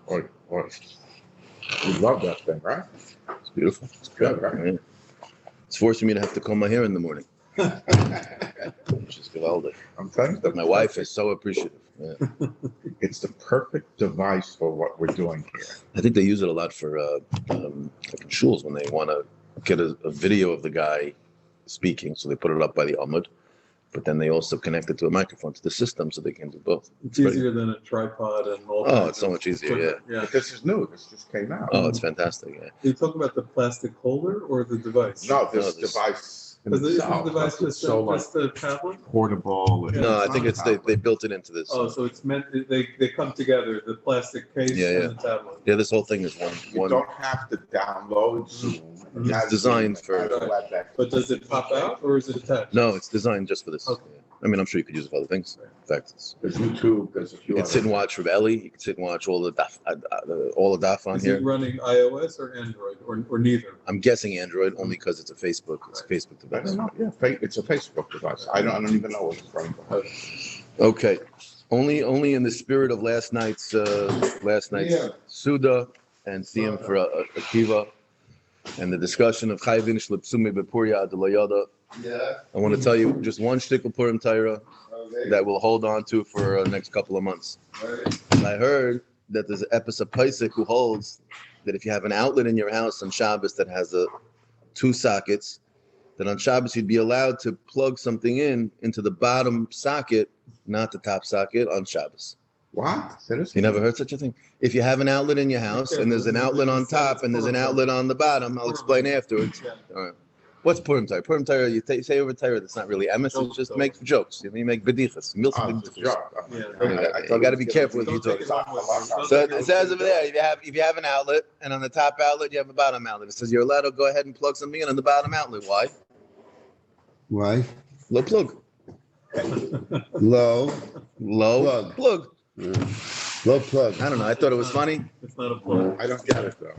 Or you love that thing, right? It's beautiful. It's good, right? Yeah. It's forcing me to have to comb my hair in the morning. Which is geweldig. I'm telling you, My wife is so appreciative. Yeah. it's the perfect device for what we're doing here. I think they use it a lot for like in shuls when they want to get a video of the guy speaking. So they put it up by the Talmud, but then they also connect it to a microphone to the system so they can do both. It's easier than a tripod and all. Oh, it's so much easier. Yeah. But this is new. This just came out. Oh, it's fantastic. Yeah. Are you talking about the plastic holder or the device? No, this device. Is the device just a tablet? Portable. No, I think it's they built it into this. Oh, so it's meant they come together, the plastic case and the tablet. Yeah, this whole thing is one. You don't have to download Zoom. It's designed for. But does it pop out or is it attached? No, it's designed just for this. Okay. I mean, I'm sure you could use it for other things. In fact, there's YouTube. There's a few. You can sit and watch from Ellie. You can sit and watch all the daf on is here. Is it running iOS or Android or neither? I'm guessing Android only because it's a Facebook. It's a Facebook device. Yeah, it's a Facebook device. I don't even know what it's from. Okay, only in the spirit of last night's Suda and Siyam for Akiva and the discussion of Chayvin Shlipsumi Bepuria Adelayada. Yeah. I want to tell you just one shtickle Purim Torah that we'll hold on to for the next couple of months. And I heard that there's an episode Paisik who holds that if you have an outlet in your house on Shabbos that has two sockets, that on Shabbos you'd be allowed to plug something into the bottom socket, not the top socket, on Shabbos. What? Seriously? You never heard such a thing? If you have an outlet in your house and there's an outlet on top and there's an outlet on the bottom, I'll explain afterwards. All right. What's Purim Torah? Purim Torah, you say over Torah, that's not really emes, it's just make jokes. You make bedichas. You got to be careful with you talk. So it says over there, if you have an outlet, and on the top outlet, you have a bottom outlet. It says you're allowed to go ahead and plug something in on the bottom outlet. Why? Why? Low plug. Low plug. Low plug. I don't know. I thought it was funny. It's not a plug. I don't get it though.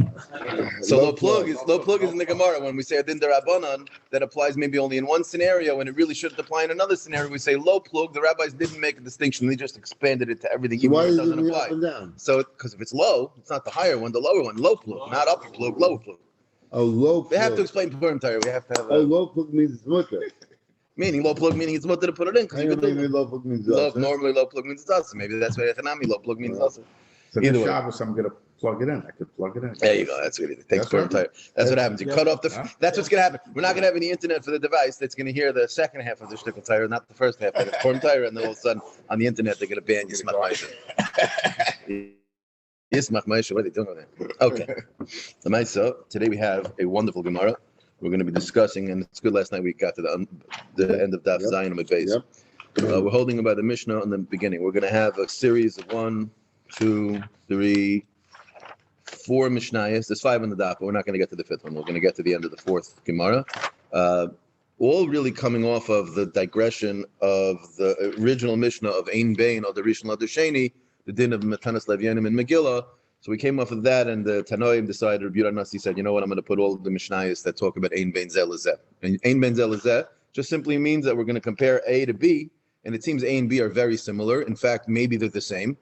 So low plug is in the Gemara. When we say adin derabanan, that applies maybe only in one scenario, and it really shouldn't apply in another scenario. We say low plug. The rabbis didn't make a distinction; they just expanded it to everything. So even why when it is doesn't it apply. up and down? So because if it's low, it's not the higher one, the lower one. Low plug, not upper plug. Lower plug. Oh, low plug. They have to explain Purim Torah. We have to have. Low plug means it's mutter. Meaning low plug, meaning it's mutter to put it in. Maybe low plug means normally low plug means it's maybe that's why Echanami low plug means also. So the Shabbos, I'm going to plug it in. I could plug it in. There you go. That's what it is. Thanks for Torah. That's what happens. You cut off that's what's going to happen. We're not going to have any internet for the device that's going to hear the second half of the shtickle Torah, not the first half. It's Purim Torah, and then all of a sudden on the internet they're going to ban Yismach Moshe. Yismach Moshe. What are they doing with that? Okay. So today we have a wonderful Gemara. We're going to be discussing, and it's good. Last night we got to the end of Daf Zayin and Base. We're holding about the Mishnah in the beginning. We're going to have a series of 1, 2, 3, 4 Mishnayos. There's 5 on the daf, but we're not going to get to the 5th one. We're going to get to the end of the 4th Gemara. All really coming off of the digression of the original Mishnah of Ein Bein or the Rishon Ladasheni, the din of Matanas Levyanim and Megilla. So we came off of that, and the Tanoim decided, Rabbi Yehuda Nasi said, you know what, I'm going to put all of the Mishnayos that talk about Ein Bein Zeh Lezeh. And Ein Bein Zeh Lezeh just simply means that we're going to compare A to B, and it seems A and B are very similar. In fact, maybe they're the same,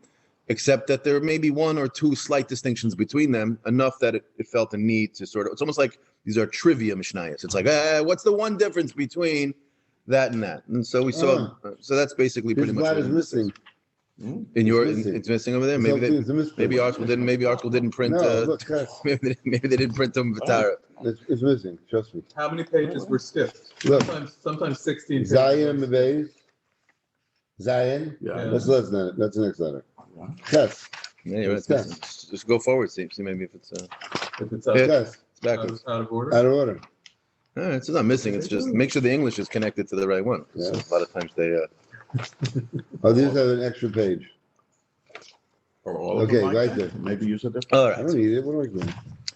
except that there may be 1 or 2 slight distinctions between them, enough that it felt a need to sort of, it's almost like these are trivia Mishnayos. It's like, what's the one difference between that and that? And so we saw, so that's basically pretty much what is missing. In your, it's missing over there. Maybe Article didn't print. Maybe they didn't print them. It's missing. Trust me. How many pages were skipped? Sometimes 16. Zion Mebez. Zion. Yeah. That's the next letter. Ches. Yeah, you're right. Just go forward. See maybe if it's backwards. Out of order. Out of order. All right, it's not missing. It's just make sure the English is connected to the right one. So a lot of times they. These have an extra page. Okay, right there. Maybe use it. All right. I don't need it. What am I doing?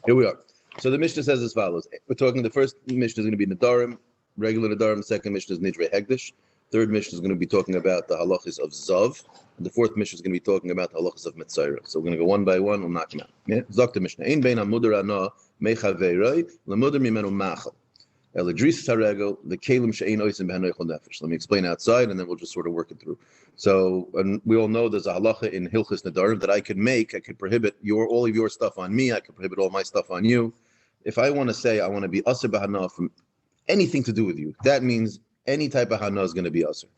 Here we are. So the Mishnah says as follows. We're talking, the first Mishnah is going to be Nadarim, regular Nadarim. The second Mishnah is Nidrei Hegdish. Third Mishnah is going to be talking about the halachas of Zav. And the fourth Mishnah is going to be talking about the halachas of Mitzayra. So we're going to go one by one. We'll knock them out. Yeah? Zok the Mishnah. Ein bein amudar ana mechaveiroi lamudar mimenu machal. Eladris Haregel, the Kalim Shein Oisim Behanoichel Nefesh. Let me explain outside, and then we'll just sort of work it through. So, and we all know there's a halacha in Hilchis Nadarim that I could prohibit all of your stuff on me. I could prohibit all my stuff on you. If I want to say I want to be Aser Bahana from anything to do with you, that means any type of Hana is going to be Aser.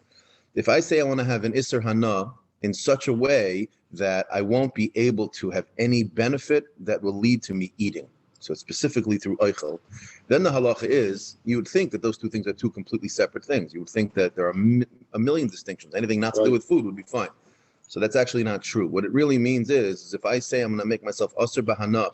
If I say I want to have an Isser Hana in such a way that I won't be able to have any benefit that will lead to me eating, so specifically through Eichel, then the halacha is, you would think that those two things are two completely separate things. You would think that there are a million distinctions. Anything not to do with food would be fine. So that's actually not true. What it really means is if I say I'm going to make myself Aser Bahana,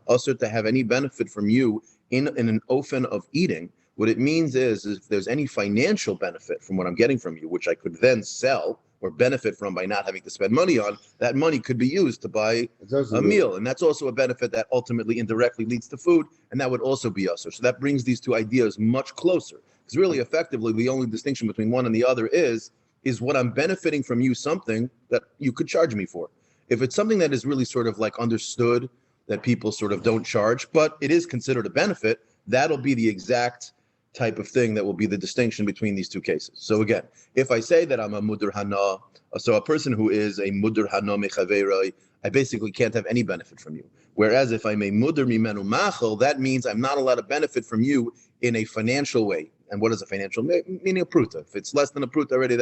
Aser to have any benefit from you in an ofen of eating, what it means is if there's any financial benefit from what I'm getting from you, which I could then sell or benefit from by not having to spend money on, that money could be used to buy a meal. And that's also a benefit that ultimately indirectly leads to food, and that would also be Aser. So that brings these two ideas much closer. Because really, effectively, the only distinction between one and the other is what I'm benefiting from you something that you could charge me for. If it's something that is really sort of like understood that people sort of don't charge, but it is considered a benefit, that'll be the exact type of thing that will be the distinction between these two cases. So again, if I say that I'm a mudur hana, so a person who is a mudur hana mechaverai, I basically can't have any benefit from you. Whereas if I'm a mudur mimenu machel, that means I'm not allowed to benefit from you in a financial way. And what is a financial meaning? A pruta. If it's less than a pruta already,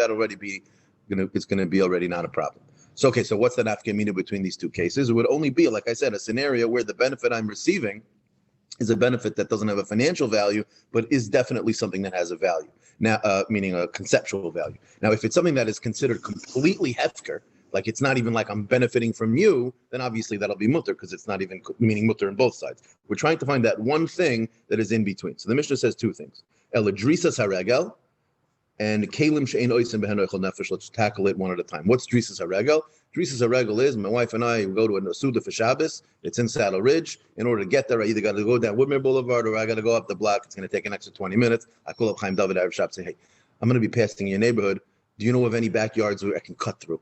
it's going to be already not a problem. So okay, so what's the nafkamina between these two cases? It would only be, like I said, a scenario where the benefit I'm receiving is a benefit that doesn't have a financial value, but is definitely something that has a value. Now, meaning a conceptual value. Now, if it's something that is considered completely hefker, like it's not even like I'm benefiting from you, then obviously that'll be mutter because it's not even meaning mutter on both sides. We're trying to find that one thing that is in between. So the Mishnah says two things: eladrisas haragel and kalim she'ein oisim behen oichel nefesh. Let's tackle it one at a time. What's drisas haragel? Drisas haragel is my wife and I go to a Nasuda for Shabbos. It's in Saddle Ridge. In order to get there, I either got to go down Woodmere Boulevard or I got to go up the block. It's going to take an extra 20 minutes. I call up Chaim David Arab Shop, say, hey, I'm going to be passing your neighborhood. Do you know of any backyards where I can cut through?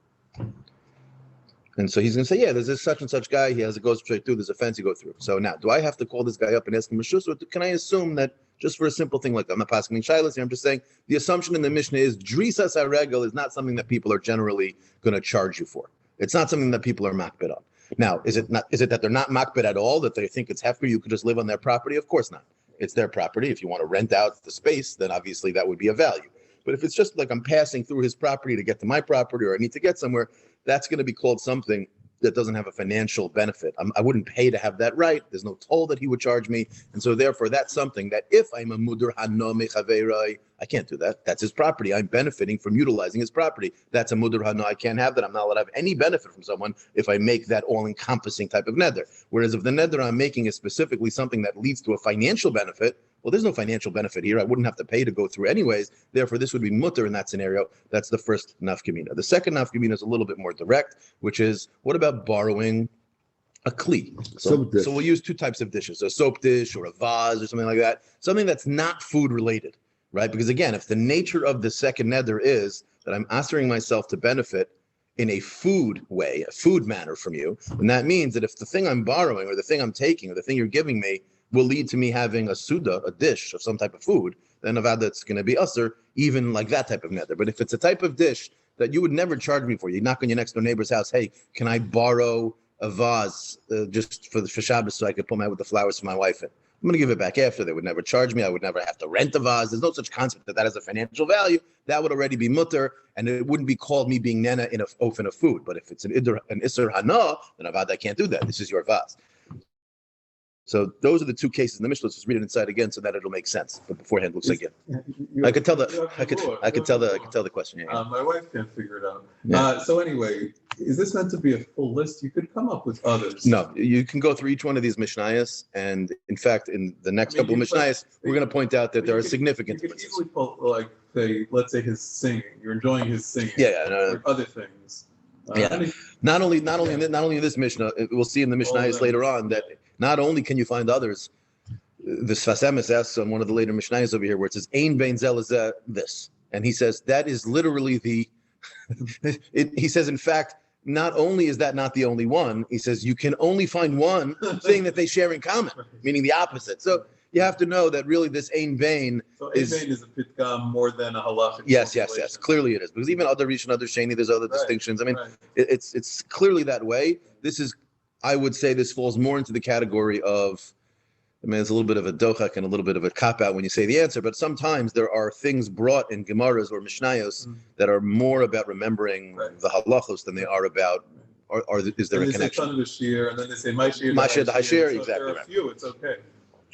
And so he's going to say, yeah, there's this such and such guy. He has a goes straight through. There's a fence you go through. So now, do I have to call this guy up and ask him a shus, or can I assume that just for a simple thing like that? I'm not passing shilas here. I'm just saying the assumption in the Mishnah is drisas haregel is not something that people are generally going to charge you for. It's not something that people are makbid on. Now, is it that they're not makbid at all, that they think it's hefker, you could just live on their property? Of course not. It's their property. If you want to rent out the space, then obviously that would be a value. But if it's just like I'm passing through his property to get to my property, or I need to get somewhere, that's going to be called something that doesn't have a financial benefit. I wouldn't pay to have that right. There's no toll that he would charge me. And so therefore, that's something that if I'm a mudur hano mechaverai, I can't do that. That's his property. I'm benefiting from utilizing his property. That's a mudur hano. I can't have that. I'm not allowed to have any benefit from someone if I make that all-encompassing type of neder. Whereas if the neder I'm making is specifically something that leads to a financial benefit, well, there's no financial benefit here. I wouldn't have to pay to go through anyways. Therefore, this would be mutter in that scenario. That's the first nafkamina. The second nafkamina is a little bit more direct, which is, what about borrowing a kli? So we'll use two types of dishes, a soap dish or a vase or something like that, something that's not food related, right? Because again, if the nature of the second neder is that I'm asking myself to benefit in a food way, a food manner from you, then that means that if the thing I'm borrowing or the thing I'm taking or the thing you're giving me will lead to me having a suda, a dish of some type of food, then avada it's going to be usher, even like that type of neder. But if it's a type of dish that you would never charge me for, you knock on your next door neighbor's house, hey, can I borrow a vase just for Shabbos so I could put with the flowers for my wife in? I'm going to give it back after. They would never charge me. I would never have to rent a vase. There's no such concept that has a financial value. That would already be mutter, and it wouldn't be called me being nena in an ofen of food. But if it's an isser hana, then avada, I can't do that. This is your vase. So those are the two cases in the Mishnah. Let's just read it inside again so that it'll make sense. But beforehand, it looks like I could tell the question. Yeah. My wife can't figure it out. Yeah. So anyway, is this meant to be a full list? You could come up with others. No, you can go through each one of these Mishnayos, and in fact, in the next couple of Mishnayos, we're going to point out that there are significant differences. You differences. could easily pull, like, let's say his singing. You're enjoying his singing. Yeah. Or other things. Not only in this Mishnah, we'll see in the Mishnayos later on that not only can you find others. The Sfas Emes asks on one of the later Mishnayos over here where it says Ein bein zel lezeh this, and he says that is literally the. He says, in fact, not only is that not the only one, he says you can only find one thing that they share in common, meaning the opposite. So you have to know that really this Ein Bain So is. Ein Bain is a pitgam more than a halachic. Yes. formulation. Clearly it is. Because even other Rishon, other Sheni, there's other distinctions. I mean, right. it's clearly that way. This is, I would say this falls more into the category of, I mean, it's a little bit of a dochak and a little bit of a cop-out when you say the answer, but sometimes there are things brought in Gemaras or Mishnayos that are more about remembering the halachos than they are about, is there and a they connection? say ton of the Shiur, and then they say my Shiur, the Shiur, so exactly if there are a right. few, it's okay.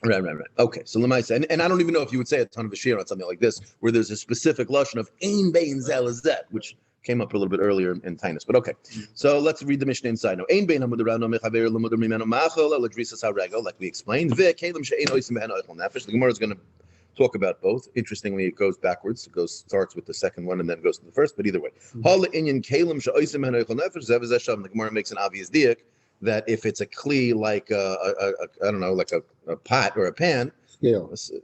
Right. Okay, so Lemaisa, and I don't even know if you would say a ton of a Shiur on something like this, where there's a specific lashon of Ein Bein Zel Zet, which came up a little bit earlier in Tainus. But okay, so let's read the Mishnah inside now. Ein Bein Hamud Rano Mechaver Lemudar Mimeno Machol Eladrisas HaRegel, like we explained. Ve'Kelim She'ein Oisim Behen Oichel Nefesh. The Gemara is going to talk about both. Interestingly, it goes backwards. It starts with the second one and then goes to the first. But either way, Hal Inyan Kelim She'oisim Behen Oichel Nefesh Zev Zesham. The Gemara makes an obvious diak that if it's a kli like I don't know, like a pot or a pan. Scale. This is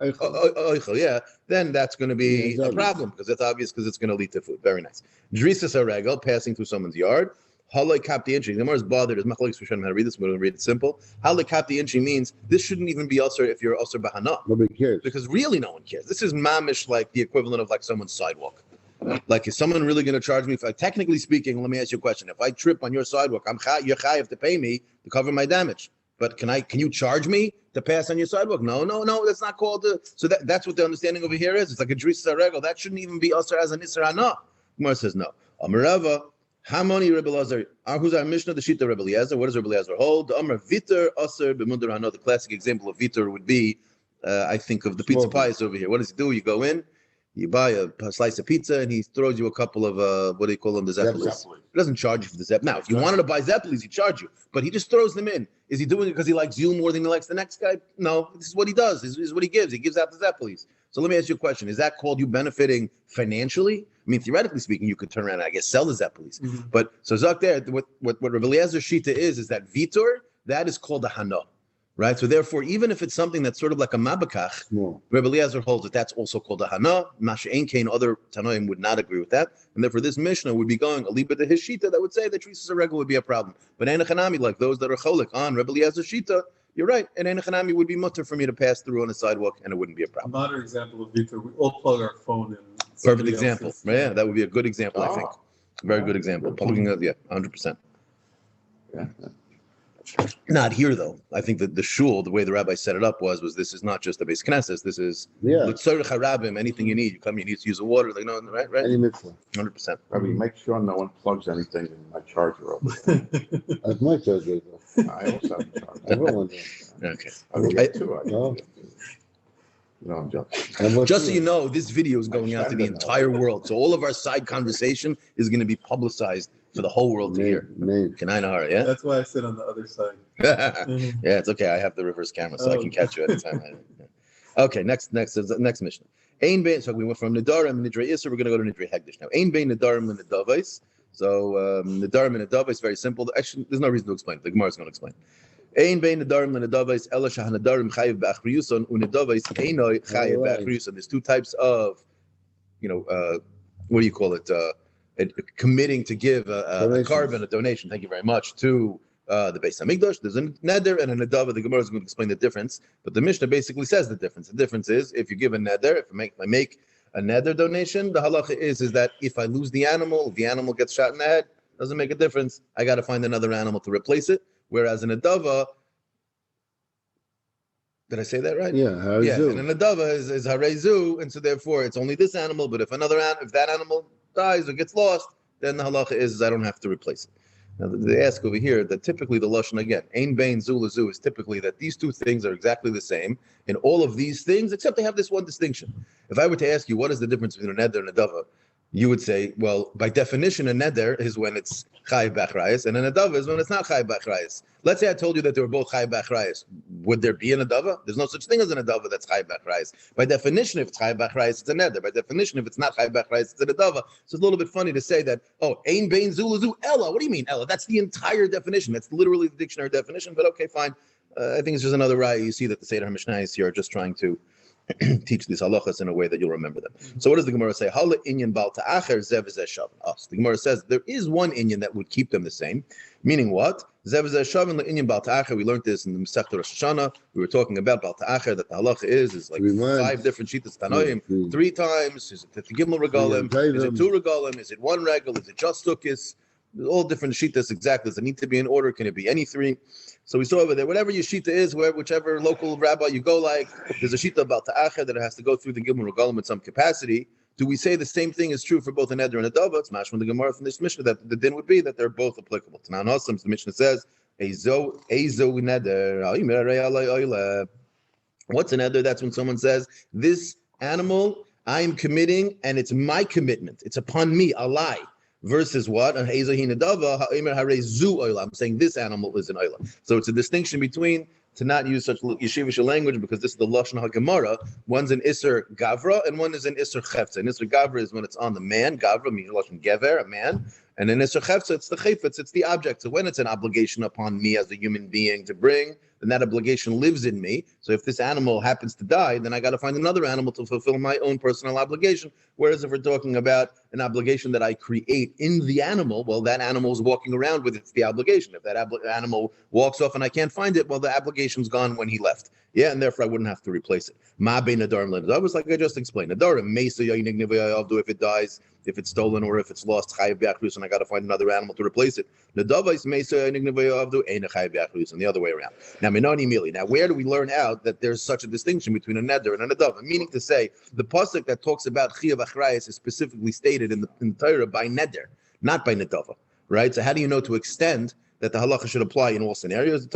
Eichel. Yeah, then that's going to be a problem because it's obvious because it's going to lead to food. Very nice. Drisas HaRegel, passing through someone's yard. Halay kap the inchi. The Gemara is bothered. There's machlokes for how to read this. We're going to read it simple. Halay kap the inchi means this shouldn't even be usher if you're usher bahana. Nobody cares. Because really no one cares. This is mamish like the equivalent of like someone's sidewalk. Like, is someone really going to charge me? Technically speaking, let me ask you a question. If I trip on your sidewalk, you're chayav to pay me to cover my damage. But can you charge me to pass on your sidewalk? No, that's not called. So that's what the understanding over here is. It's like a drisas haregel. That shouldn't even be usher as an isra hana. Gemara says no. Amarava, how many Rebbe Elazar? Who's our Mishnah? The Shita Rebbe Elazar. What does Rebbe Elazar hold? The Amar Vitor usher b'mudar hana. The classic example of Vitor would be, I think of the pizza pies over here. What does he do? You go in. You buy a slice of pizza, and he throws you a couple of what do you call them, the zeppelis. He doesn't charge you for the zepp. Now, if you wanted to buy zeppelis, he charge you, but he just throws them in. Is he doing it because he likes you more than he likes the next guy? No, this is what he does. This is what he gives. He gives out the zeppelis. So let me ask you a question: is that called you benefiting financially? I mean, theoretically speaking, you could turn around and I guess sell the zeppelis. But so Zak there, what Rebbe Eliezer's shita is that vitor, that is called a hana. Right, so therefore, even if it's something that's sort of like a mabakach, Rebbe Eliezer holds that that's also called a hana. Masha'en Kain, other Tanoim would not agree with that, and therefore this Mishnah would be going a little bit to his shita that would say that drisas haregel would be a problem. But ein hanami, like those that are cholik on Rebbe Eliezer's shita, you're right, and ein hanami would be mutter for me to pass through on a sidewalk, and it wouldn't be a A problem. modern example of Vitor, we all plug our phone in. Perfect example. Yeah, that would be a good example, I think. Very good example. Plugging up, yeah, 100%. Yeah. Not here though. I think that the shul, the way the rabbi set it up was this is not just a base knesses. This is l'tzorech harabim. Anything you need, you come, you need to use the water. Like no, right. Any mitzvah. 100%. Rabbi, make sure no one plugs anything in my charger over there. That's my charger. I also have a charger. I got one. Okay. I will get two. No. No, I'm joking. Just so you know, this video is going out to the entire world. So all of our side conversation is going to be publicized for the whole world to hear. Kenai Nahara, yeah? That's why I sit on the other side. Yeah, it's okay. I have the reverse camera, so I can catch you anytime. Okay, next mission. Ein Bein, so we went from Nidarim and Nidrei Isser, we're going to go to Nidrei Hegdish now. Ein Bein Nidarim and Nidavais. So Nidarim and Nidavais, very simple. Actually, there's no reason to explain. The Gemara is going to explain. Ein Bein Nidarim and Nidavais, Ela Shahanidarim Chayiv B'Achriyuson, Unidavais Einoi Chayiv B'Achriyuson. There's two types of, what do you call it? Committing to give a carbon, a donation. Thank you very much to the Beis Hamikdash. There's a neder and a nedava. The Gemara is going to explain the difference, but the Mishnah basically says the difference. The difference is if you give a neder, if I make a neder donation, the halacha is that if I lose the animal gets shot in the head, doesn't make a difference. I got to find another animal to replace it. Whereas in a nedava, did I say that right? Yeah, and a nedava is harezu, and so therefore it's only this animal. But if that animal dies or gets lost, then the halacha is I don't have to replace it. Now they ask over here that typically the lashon again, ein bein zu lezu, is typically that these two things are exactly the same in all of these things, except they have this one distinction. If I were to ask you what is the difference between a neder and a dava, you would say, well, by definition, a neder is when it's chayiv b'achrayis, and a nedava is when it's not chayiv b'achrayis. Let's say I told you that they were both chayiv b'achrayis. Would there be a nedava? There's no such thing as a nedava that's chayiv b'achrayis. By definition, if it's chayiv b'achrayis, it's a neder. By definition, if it's not chayiv b'achrayis, it's a nedava. So it's a little bit funny to say that, ein bein zu lezu, Ella. What do you mean, Ella? That's the entire definition. That's literally the dictionary definition, but okay, fine. I think it's just another raya. You see that the Seder HaMishnayos here are just trying to teach these halachas in a way that you'll remember them. So what does the Gemara say? Hala inyan bal ta'acher zev zeh shav. The Gemara says there is one inyan that would keep them the same. Meaning what? Zev zeh shav and inyan bal ta'acher. We learned this in the Masechta Rosh Hashanah. We were talking about bal ta'acher, that the halacha is like 5 different shittas tanoim, 3 times. Is it the gimel regalim? Is it 2 regalim? Is it 1 regal? Is it just tukis? All different shittas exactly. Does it need to be in order? Can it be any 3? So we saw over there, whatever your shita is, whichever local rabbi you go like, there's a shita about ta'acher that it has to go through the gimel regalim in some capacity. Do we say the same thing is true for both a neder and a dava? It's mashma the Gemara from this Mishnah that the din would be that they're both applicable. Tanan Hasam, the Mishnah says, Ezo neder. What's a neder? That's when someone says, this animal I am committing and it's my commitment. It's upon me, a lie. Versus what? I'm saying this animal is an oila. So it's a distinction between to not use such yeshivish language because this is the lashon ha-gemara. One's an iser gavra and one is an iser chefza. An iser gavra is when it's on the man. Gavra means lashon gever, a man. And an iser chefza, it's the chayfetz, it's the object. So when it's an obligation upon me as a human being to bring, then that obligation lives in me. So if this animal happens to die, then I got to find another animal to fulfill my own personal obligation. Whereas if we're talking about an obligation that I create in the animal, well, that animal is walking around with it's the obligation. If that animal walks off and I can't find it, well, the obligation's gone when he left. Yeah, and therefore I wouldn't have to replace it. Ma bein nadarim le'nadarim, was like I just explained. Nadarim mesa yayinig nevayavdu, if it dies, if it's stolen or if it's lost, chayav b'achrus, and I got to find another animal to replace it. Nadavais mesa yayinig nevayavdu, ain't a chayav b'achrus, and the other way around. Now minani mili. Now where do we learn out that there's such a distinction between a neder and a nadava? Meaning to say, the pasuk that talks about chayav achrayis is specifically stated in the Torah by neder, not by nadava, right? So how do you know to extend that the halacha should apply in all scenarios?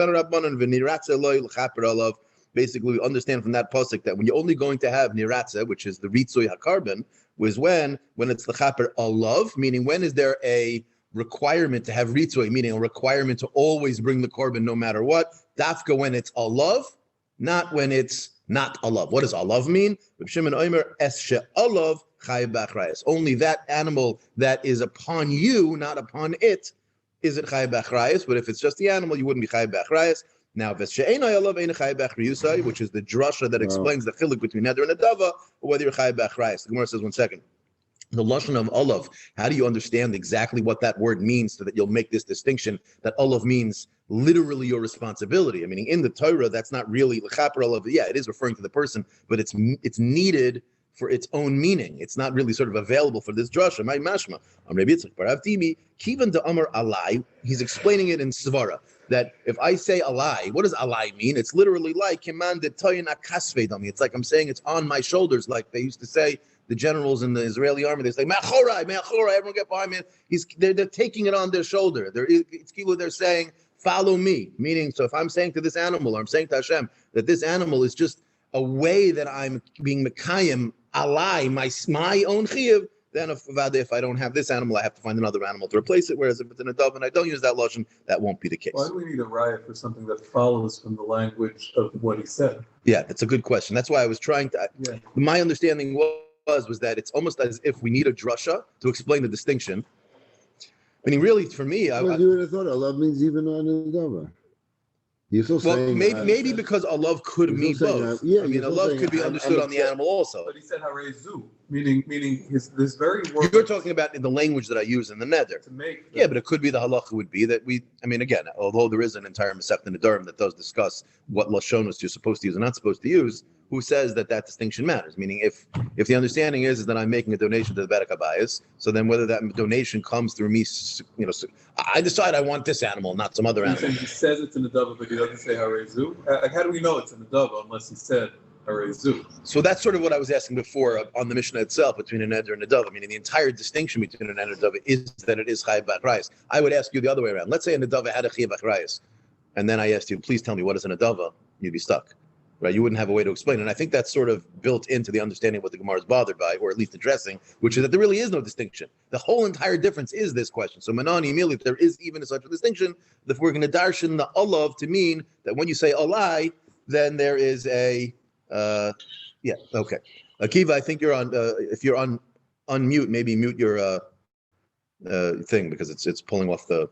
Basically, we understand from that pasuk that when you're only going to have niratza, which is the ritzoi hakarbon, was when it's the chaper alav, meaning when is there a requirement to have ritzoi, meaning a requirement to always bring the korban no matter what. Dafka when it's alav, not when it's not alav. What does alav mean? Only that animal that is upon you, not upon it, is it chayav b'achrayis. But if it's just the animal, you wouldn't be chayav b'achrayis. Now, which is the drasha that explains the chiluk between neder and adava, or whether you're chayav b'achrayis. The Gemara says, 1 second. The lashon of olav. How do you understand exactly what that word means, so that you'll make this distinction that olav means literally your responsibility? I mean, in the Torah, that's not really lechaper olav. Yeah, it is referring to the person, but it's needed for its own meaning. It's not really sort of available for this drasha. My mashma. Kivan de amar alai. He's explaining it in svara. That if I say alai, what does alai mean? It's literally like kiman de toyin akasvedami. It's like I'm saying it's on my shoulders, like they used to say. The generals in the Israeli army, they say, "Me'achorai, me'achorai." Everyone get behind me. They're taking it on their shoulder. They're saying, "Follow me." Meaning, so if I'm saying to this animal, or I'm saying to Hashem that this animal is just a way that I'm being mekayim alai, my own chiyuv, then if I don't have this animal, I have to find another animal to replace it. Whereas if it's an adult and I don't use that lashon, that won't be the case. Why do we need a riot for something that follows from the language of what he said? Yeah, that's a good question. That's why I was trying to. Yeah. My understanding was that it's almost as if we need a drasha to explain the distinction. Meaning, really, for me, you would have thought Allah means even on a dava. You're still saying maybe because Allah could mean both. I mean, Allah could be understood on the animal also. But he said harezu, meaning this very word. You're talking about in the language that I use in the neder. But it could be the halacha would be that again, although there is an entire Masechta Nedarim that does discuss what lashonos you're supposed to use and not supposed to use, who says that distinction matters? Meaning, if the understanding is that I'm making a donation to the Bedek Habayis, so then whether that donation comes through me, I decide I want this animal, not some other animal. He says it's in the dava, but he doesn't say harezu. How do we know it's in the dava unless he said harezu? So that's sort of what I was asking before on the Mishnah itself between a neder and a dava. Meaning the entire distinction between a neder and a dava is that it is chayav b'achrayis. I would ask you the other way around. Let's say a dava had a chayav b'achrayis, and then I asked you, please tell me what is in a dava. You'd be stuck. Right, you wouldn't have a way to explain. And I think that's sort of built into the understanding of what the Gemara is bothered by, or at least addressing, which is that there really is no distinction. The whole entire difference is this question. So Manani Mili, if there is even such a distinction, if we're going to darshan the olav to mean that when you say alai, then there is a okay. Akiva, I think you're on. If you're on unmute, maybe mute your thing because it's pulling off the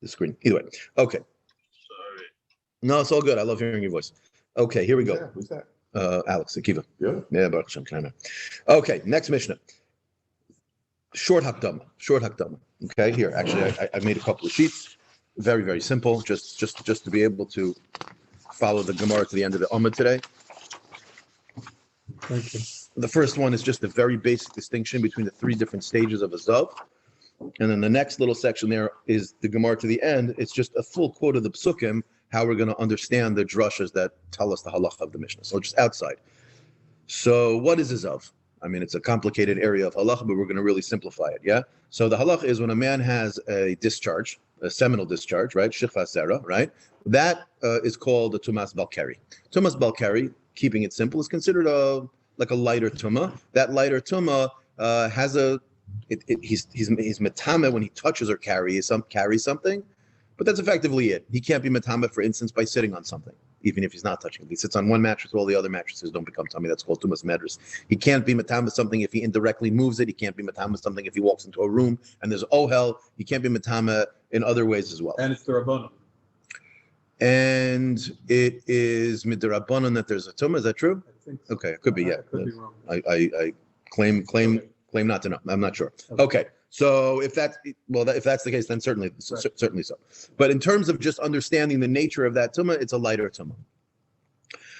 screen. Either way, okay. Sorry. No, it's all good. I love hearing your voice. Okay, here we go. Who's that? Alex, Akiva. Yeah. Yeah, Baruch Hashem, Shana. Okay, next Mishnah. Short Hakdama. Okay, here, actually, I made a couple of sheets. Very, very simple, just to be able to follow the Gemara to the end of the Ummah today. Thank you. The first one is just a very basic distinction between the three different stages of a Zav. And then the next little section there is the Gemara to the end. It's just a full quote of the Psukim, how we're going to understand the drashas that tell us the halacha of the Mishnah. So just outside. So what is a Zav? I mean, it's a complicated area of halacha, but we're going to really simplify it, yeah? So the halacha is when a man has a discharge, a seminal discharge, right? Shichva Zera, right? That is called a Tumas Balkari. Tumas Balkari, keeping it simple, is considered like a lighter tumah. That lighter tumah has he's metame when he touches or carries something, but that's effectively it. He can't be metame, for instance, by sitting on something, even if he's not touching it. He sits on one mattress, all the other mattresses don't become tummy. That's called tumas medras. He can't be metame something if he indirectly moves it. He can't be metame something if he walks into a room and there's ohel. He can't be metame in other ways as well. And it's the Rabbanon. And it is midrabanan that there's a tumah. Is that true? I think so. Okay, it could be. Yeah, I could be wrong. I claim not to know. I'm not sure. Okay, so if that's the case, then certainly so. But in terms of just understanding the nature of that tumah, it's a lighter tumah.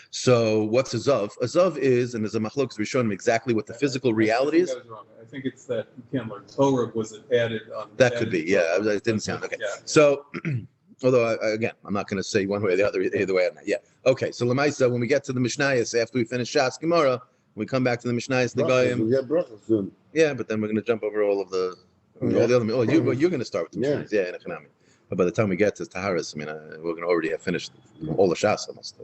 So what's a zav? A zav is, and there's a machlokes Rishonim exactly what the physical reality is. I think it's that you can't learn Torah. Was it added on? That could be. Yeah, it didn't sound okay. Yeah. So. Although, again, I'm not going to say one way or the other, either way on that. Yeah. Okay. So, Lamaisa, when we get to the Mishnayos, after we finish Shas Gemara, we come back to the Mishnayos, the Goyim. We get bracha soon. Yeah, but then we're going to jump over all the other. Oh, you're going to start with the Mishnayos. Yeah, in Economic. But by the time we get to Taharis, I mean, we're going to already have finished all the Shas almost.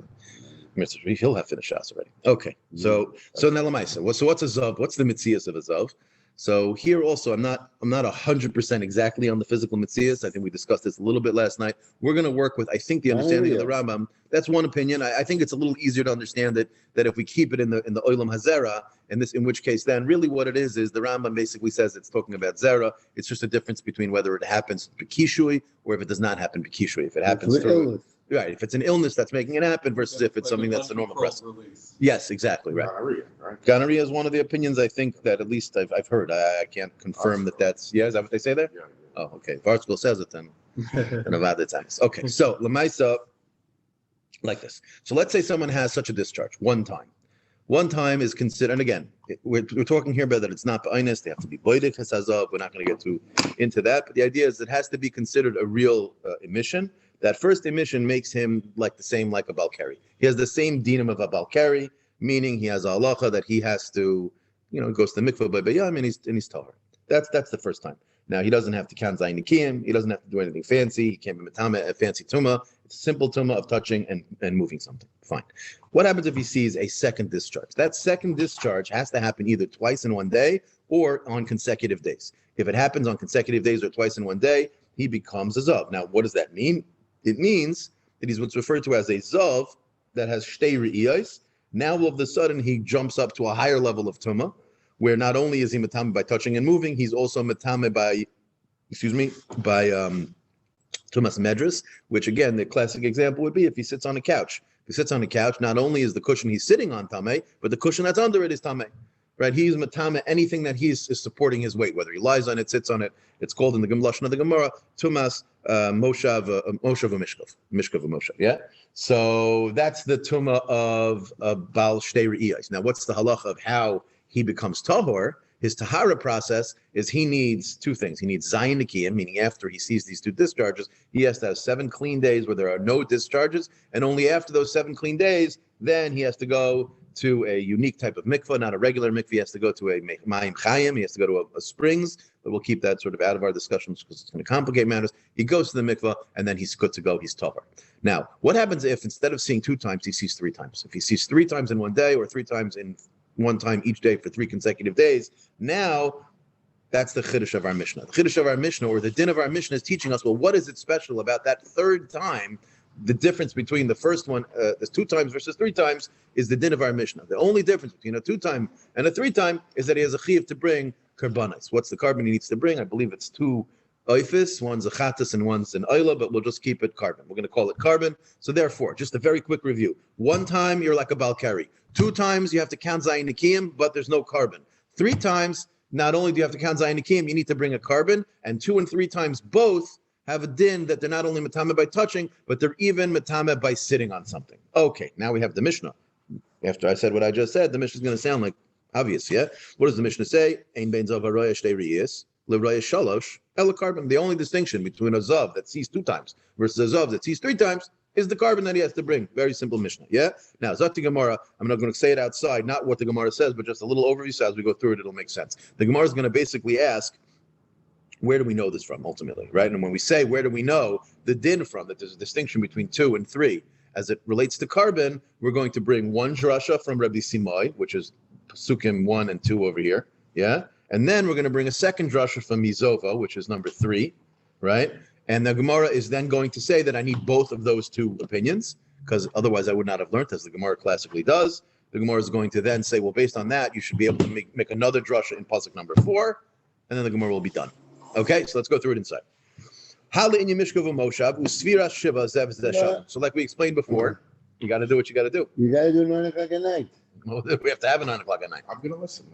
He'll have finished Shas already. Okay. So now Lamaisa. So what's a Zav? What's the Mitzias of a Zav? So here also, I'm not 100% exactly on the physical mitzias. I think we discussed this a little bit last night. We're going to work with, I think, the understanding of the Rambam. That's one opinion. I think it's a little easier to understand that if we keep it in the Olam Hazera, in which case then really what it is the Rambam basically says it's talking about Zera. It's just a difference between whether it happens Bekishui or if it does not happen Bekishui. If it happens through right, if it's an illness that's making it happen versus if it's something that's a normal process. Yes, exactly, right. Gonorrhea, right? Gonorrhea is one of the opinions I think that at least I've heard. I can't confirm that that's, is that what they say there? Yeah. Oh, okay. If our school says it, then about the times. Okay, so Lamaisa, like this. So let's say someone has such a discharge one time. One time is considered, and again, we're talking here about that it's not ba'inus, they have to be boidik hasazav. We're not going to get too into that, but the idea is it has to be considered a real emission. That first emission makes him like a Balkari. He has the same dinam of a Balkari, meaning he has a halacha that he has to, goes to the mikvah by bayam and he's tahor. That's the first time. Now he doesn't have to count zayin nikiyim. He doesn't have to do anything fancy. He can't be matame a fancy tumah. It's a simple tumah of touching and moving something. Fine. What happens if he sees a second discharge? That second discharge has to happen either twice in one day or on consecutive days. If it happens on consecutive days or twice in one day, he becomes a zav. Now, what does that mean? It means that he's what's referred to as a zav that has shtei re'iyos. Now, all of a sudden, he jumps up to a higher level of tumah, where not only is he matame by touching and moving, he's also matame by tumas medras, which again, the classic example would be if he sits on a couch. If he sits on a couch, not only is the cushion he's sitting on tameh, but the cushion that's under it is tameh. Right, he's matame anything that is supporting his weight, whether he lies on it, sits on it. It's called in the Lashon of the Gemara tumas moshav mishkav moshav. Yeah, so that's the tuma of bal shtei re'iyos. Now, what's the halacha of how he becomes tahor? His tahara process is he needs two things. He needs zayin nikiyim, meaning after he sees these two discharges, he has to have 7 clean days where there are no discharges, and only after those 7 clean days, then he has to go to a unique type of mikvah, not a regular mikvah. He has to go to a mayim chayim. He has to go to a springs, but we'll keep that sort of out of our discussions because it's going to complicate matters. He goes to the mikvah, and then he's good to go. He's tahor. Now, what happens if instead of seeing 2 times, he sees 3 times? If he sees 3 times in one day or 3 times in one time each day for 3 consecutive days, now that's the chiddush of our Mishnah. The chiddush of our Mishnah, or the din of our Mishnah, is teaching us, well, what is it special about that 3rd time? The difference between the first one, there's 2 times versus 3 times, is the din of our Mishnah. The only difference between a 2 time and a 3 time is that he has a chiyuv to bring karbanis. What's the carbon he needs to bring? I believe it's 2 oifis, one's a chatas and one's an oila, but we'll just keep it carbon. We're going to call it carbon. So therefore, just a very quick review. One time, you're like a balkari. 2 times, you have to count zayin nikiyim, but there's no carbon. 3 times, not only do you have to count zayin nikiyim, you need to bring a carbon, and 2 and 3 times both have a din that they're not only matame by touching, but they're even matame by sitting on something. Okay, now we have the Mishnah. After I said what I just said, the Mishnah is going to sound like obvious, yeah? What does the Mishnah say? Ein bein zav haroya shtei riyis, leroya shalosh, ela carbon. The only distinction between a zav that sees 2 times versus a zav that sees 3 times is the carbon that he has to bring. Very simple Mishnah, yeah? Now, Zati Gemara, I'm not going to say it outside, not what the Gemara says, but just a little overview, so as we go through it, it'll make sense. The Gemara is going to basically ask, where do we know this from, ultimately, right? And when we say, where do we know the din from, that there's a distinction between 2 and 3, as it relates to carbon, we're going to bring one drasha from Rabbi Simai, which is Pesukim 1 and 2 over here, yeah? And then we're going to bring a second drasha from Mizova, which is number 3, right? And the Gemara is then going to say that I need both of those 2 opinions, because otherwise I would not have learned, as the Gemara classically does. The Gemara is going to then say, well, based on that, you should be able to make another drasha in pasuk number 4, and then the Gemara will be done. Okay, so let's go through it inside. So like we explained before, you got to do what you got to do. You got to do 9 o'clock at night. Well, we have to have it 9 o'clock at night. I'm going to listen.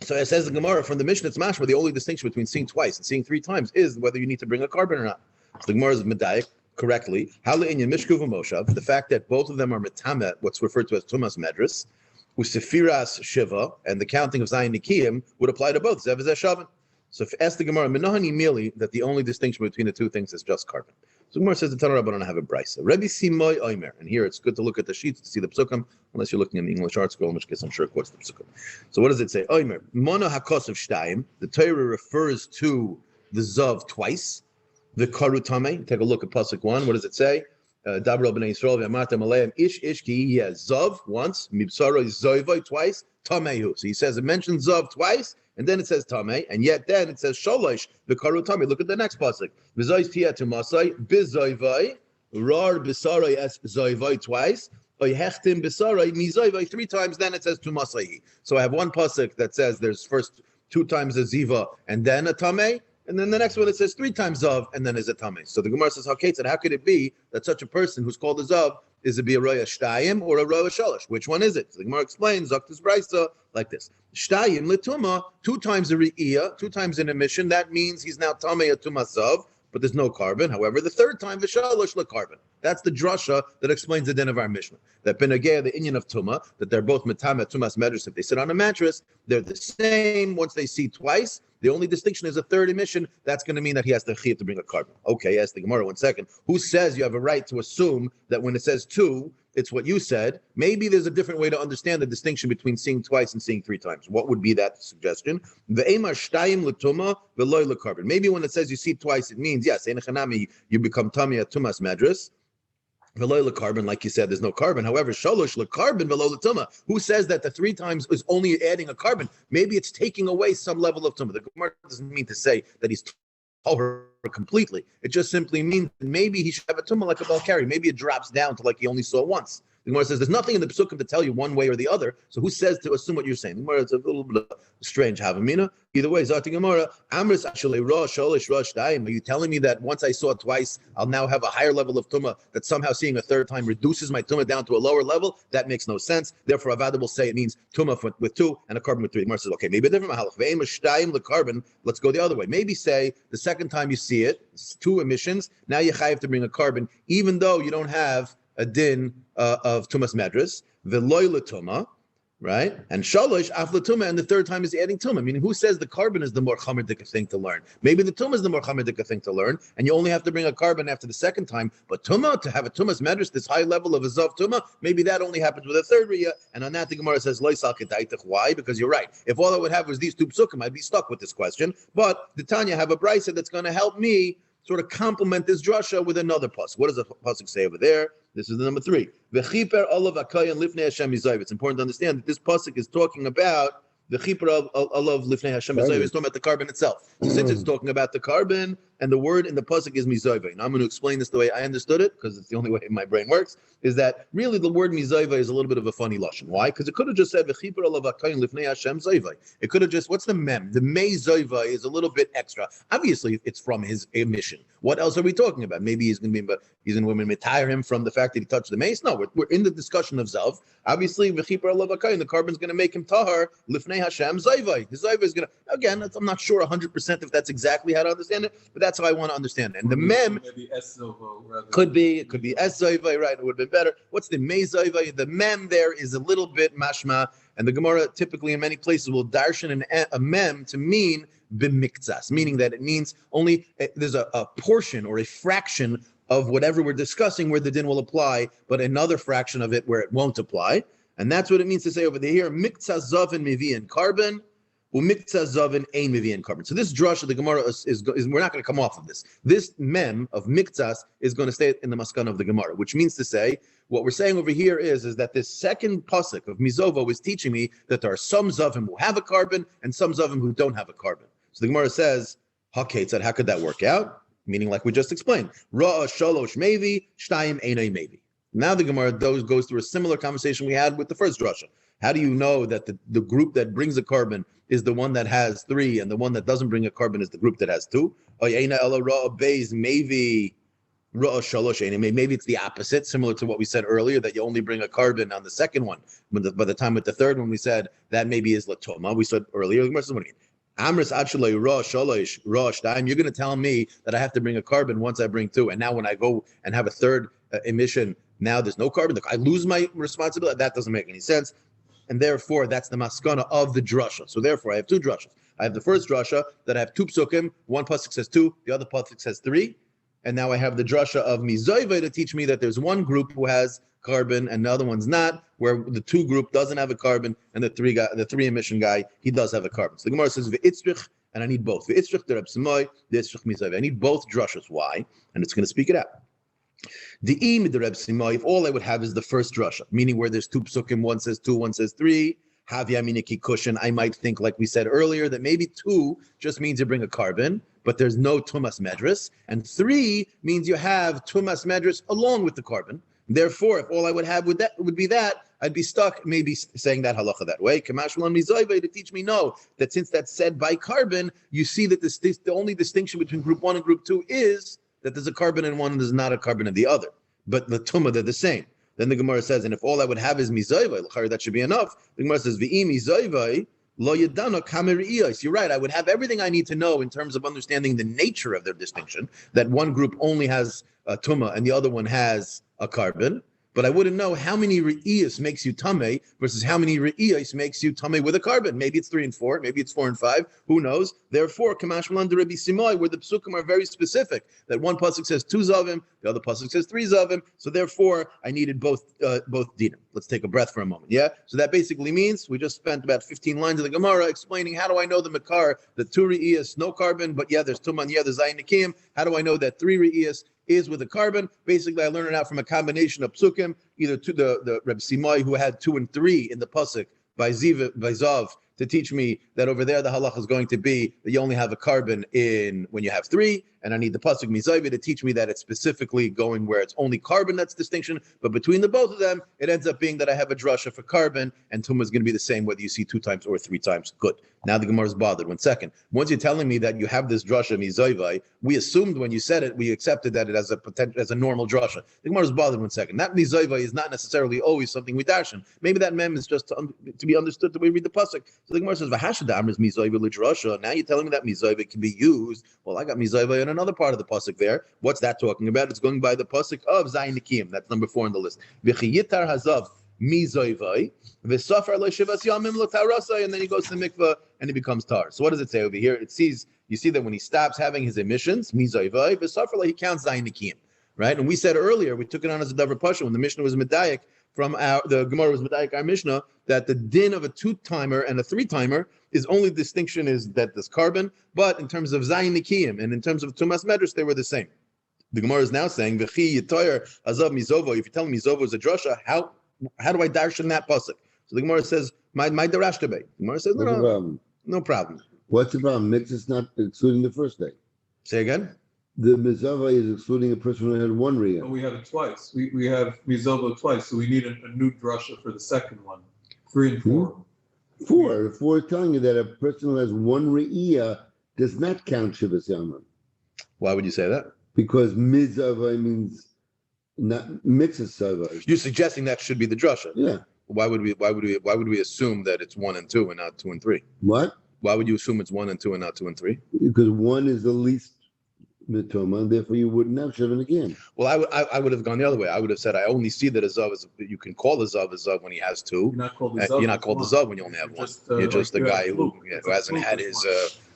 So it says the Gemara from the Mishnah, it's mashma, the only distinction between seeing twice and seeing 3 times is whether you need to bring a carbon or not. So the Gemara is medayik correctly. The fact that both of them are metamet, what's referred to as tumas medris, usefiras shiva, and the counting of zayin nikiyim would apply to both. Zev shavan. So if ask the Gemara, menahani mili, that the only distinction between the 2 things is just carbon. So Gemara says the Tanur Rabbanan have a brisa. Rabbi Simai Omer, and here it's good to look at the sheets to see the psukim, unless you're looking in the English art scroll, in which case I'm sure it quotes the psukim. So what does it say? Omer, mono hakos of shtayim. The Torah refers to the zav twice. The karutame. Take a look at pasuk 1. What does it say? Dabra b'nei Yisrael v'amartem aleim ish ki zav once, mibsaro zoivoi twice, tamehu. So he says it mentions zav twice, and then it says tameh, and yet then it says sholosh v'karu tameh. Look at the next pasuk. V'zois tia tumasai bizoivoi rar b'sarai es zoivoi twice. Oyhechtim b'sarai mizoivoi 3 times. Then it says tumasai. So I have one pasuk that says there's first 2 times a ziva and then a tameh. And then the next one, it says 3 times zav, and then is a tameh. So the Gemara says, okay, so how could it be that such a person who's called a zav is a be a roya shtayim or a roya shalosh? Which one is it? So the Gemara explains, Zaktus Brisa, like this. Shtayim letuma, 2 times a re'iyah, 2 times an emission. That means he's now tameh a tuma zav, but there's no carbon. However, the 3rd time, v'shalosh carbon. That's the drasha that explains the din of our Mishnah. That benagea, the inyan of tuma, that they're both matame tumas medrus. If they sit on a mattress, they're the same. Once they see twice, the only distinction is a 3rd emission. That's going to mean that he has the chiyuv to bring a carbon. Okay, ask the Gemara 1 second. Who says you have a right to assume that when it says 2, it's what you said? Maybe there's a different way to understand the distinction between seeing twice and seeing 3 times. What would be that suggestion? Ve'emar shtayim l'tuma ve'loy l'carbon. Maybe when it says you see twice, it means, yes, you become tamei at tumas medrus. Veloy carbon, like you said, there's no carbon. However, shalosh carbon below the tuma. Who says that the 3 times is only adding a carbon? Maybe it's taking away some level of tuma. The Gemara doesn't mean to say that he's told her completely. It just simply means maybe he should have a tuma like a balkari. Maybe it drops down to like he only saw once. The Gemara says there's nothing in the Pesukim to tell you one way or the other. So who says to assume what you're saying? The Gemara is a little bit strange. Havamina. Either way, Zati Gemara. Amris actually rosh sholish rosh daim. Are you telling me that once I saw it twice, I'll now have a higher level of tuma? That somehow seeing a 3rd time reduces my tuma down to a lower level? That makes no sense. Therefore, Avada will say it means tuma with 2 and a carbon with 3. The Gemara says, okay, maybe a different mahalach. Ve'emish daim the carbon. Let's go the other way. Maybe say the 2nd time you see it, it's 2 emissions. Now you have to bring a carbon, even though you don't have a din of tumas medrus, veloy l'tuma, right? And shalosh af l'tuma, and the 3rd time is adding tuma. Meaning, who says the carbon is the more chamerdika thing to learn? Maybe the tuma is the more chamerdika thing to learn, and you only have to bring a carbon after the 2nd time. But tuma, to have a tumas medrus, this high level of a zav tuma, maybe that only happens with a 3rd riyah. And on that, the Gemara says loisal kedaitach. Why? Because you're right. If all I would have was these 2 psukim, I'd be stuck with this question. But the Tanya have a brisa that's going to help me sort of complement this drasha with another pasuk. What does the pasuk say over there? This is the number 3. V'chiper olav akayin lifnei Hashem yizayv. It's important to understand that this pasuk is talking about the chiper of olav lifnei Hashem yizayv. It's talking about the carbon itself. So since it's talking about the carbon, and the word in the pasuk is mizayva. Now I'm going to explain this the way I understood it, because it's the only way my brain works, is that really the word mizayva is a little bit of a funny lashon. Why? Because it could have just said v'chipur alav hakayin lifnei Hashem zayva. It could have just, what's the mem? The mei zayva is a little bit extra. Obviously, it's from his mission. What else are we talking about? Maybe he's going to retire him from the fact that he touched the mace. No, we're in the discussion of zav. Obviously, v'chipur alav hakayin, the carbon's going to make him tahar lifnei Hashem zayva. His zayva is going to, again, I'm not sure 100% if that's exactly how to understand it, but that's how I want to understand it. And the mem could be es zayva, right? It would have been better. What's the mei zayva? The mem there is a little bit mashma, and the Gemara typically in many places will darshan a mem to mean b'miktzas, meaning that it means only there's a portion or a fraction of whatever we're discussing where the din will apply, but another fraction of it where it won't apply. And that's what it means to say over here, miktzas zavin mivian carbon, umiktzas zavin ein mivian carbon. So this drush of the Gemara is we're not going to come off of this. This mem of miktzas is going to stay in the maskana of the Gemara, which means to say, what we're saying over here is that this second pasuk of Mizovo is teaching me that there are some zavim who have a carbon and some zavim who don't have a carbon. So the Gemara says, Hakeitzad, how could that work out? Meaning, like we just explained, Ra'a shalosh mevi, shtayim einay mevi. Now the Gemara goes through a similar conversation we had with the first drasha. How do you know that the group that brings a carbon is the one that has 3, and the one that doesn't bring a carbon is the group that has 2? Maybe it's the opposite, similar to what we said earlier, that you only bring a carbon on the second one. By the time with the third one, we said that maybe is latoma. We said earlier, you're going to tell me that I have to bring a carbon once I bring 2, and now when I go and have a third emission, now there's no carbon. I lose my responsibility. That doesn't make any sense. And therefore, that's the maskana of the drasha. So therefore, I have 2 drashas. I have the first drasha that I have 2 psukim. One pasuk says 2, the other pasuk says 3. And now I have the drasha of Mizayva to teach me that there's one group who has carbon and the other one's not, where the 2 group doesn't have a carbon and the 3 emission guy, he does have a carbon. So the Gemara says, V'itzrich, and I need both. V'itzrich dereb Simoy, v'itzrich Mizayva. I need both drashas. Why? And it's going to speak it out. The if all I would have is the first drasha, meaning where there's 2 psukim, one says 2, one says 3, havyaminiki cushion, I might think, like we said earlier, that maybe 2 just means you bring a carbon, but there's no tumas medris, and 3 means you have tumas medris along with the carbon. Therefore, if all I would have would be that, I'd be stuck maybe saying that halacha that way. Kamashmalan mizayva to teach me that since that's said by carbon, you see that the only distinction between group 1 and group 2 is that there's a carbon in one and there's not a carbon in the other. But the tumah, they're the same. Then the Gemara says, and if all I would have is mizayva, that should be enough. The Gemara says, v'i mizayva lo yadana kameriyos. You're right. I would have everything I need to know in terms of understanding the nature of their distinction, that one group only has a tumah and the other one has a carbon. But I wouldn't know how many re'iyos makes you tameh versus how many re'iyos makes you tameh with a carbon. Maybe it's 3 and 4, maybe it's 4 and 5. Who knows? Therefore, Kamash Malan Rabbi Simoy, where the psukim are very specific, that one pasuk says 2 zavim, the other pasuk says 3 zavim. So therefore, I needed both dinim. Let's take a breath for a moment. Yeah. So that basically means we just spent about 15 lines of the Gemara explaining how do I know the makar, the 2 re'iyos, no carbon, but yeah, there's tuman, yeah, there's zayin nikim. How do I know that 3 re'iyos is with a carbon? Basically, I learned it out from a combination of psukim, either to the Reb Simai, who had 2 and 3 in the pasuk by Zav, to teach me that over there the halacha is going to be that you only have a carbon in when you have 3, and I need the pasuk Mizayvi to teach me that it's specifically going where it's only carbon that's distinction, but between the both of them, it ends up being that I have a drasha for carbon, and tumah is going to be the same whether you see 2 times or 3 times. Good. Now the Gemara is bothered. 1 second. Once you're telling me that you have this drasha Mizayvi, we assumed when you said it, we accepted that it as a potential as a normal drasha. The Gemara is bothered. 1 second. That Mizayvi is not necessarily always something we darshan. Maybe that mem is just to be understood the way we read the pasuk. So the Gemara says, "V'hashada amris Mizayvi l'drasha." Now you're telling me that Mizayvi can be used. Well, I got Mizayvi in another part of the pasuk there. What's that talking about? It's going by the pasuk of Zayin Nikim. That's number 4 on the list. V'chiyitar hazav Mizayvi v'safar le'shivas yamim l'tarasai, and then he goes to the mikveh and he becomes tar. So what does it say over here? It sees, you see that when he stops having his emissions, Mizayvi v'safar he counts Zayin Nikim, right? And we said earlier, we took it on as a davar pasha when the Mishnah was medayik from the Gemara was medayik our Mishnah, that the din of a 2-timer and a 3-timer is only distinction is that there's carbon, but in terms of Zayin Nikiyim and in terms of Tumas Medrash, they were the same. The Gemara is now saying, V'chi yitoyer azav mizovo, if you're telling me Zovo is a drasha, how do I darshan that pasuk? So the Gemara says, my darash debate. The Gemara says, no problem. What's the problem? Mix is not excluding the first day. Say again? the mizava is excluding a person who had one But riyah. we have it twice. We have Mizovo twice, so we need a new drasha for the second one. 3 and 4. Four is telling you that a person who has one riyah does not count Shivas Yamim. Why would you say that? Because mizava means not mitzvah. You're suggesting that should be the drasha. Yeah. Why would we assume that it's 1 and 2 and not 2 and 3? What? Why would you assume it's 1 and 2 and not 2 and 3? Because one is the least mitoma, therefore you wouldn't have Shivan again. Well, I would have gone the other way. I would have said I only see that a zav is you can call a zav when he has 2. You're not called the And Zav. you're not called the zav when you only have 1. You're just the guy who hasn't had his.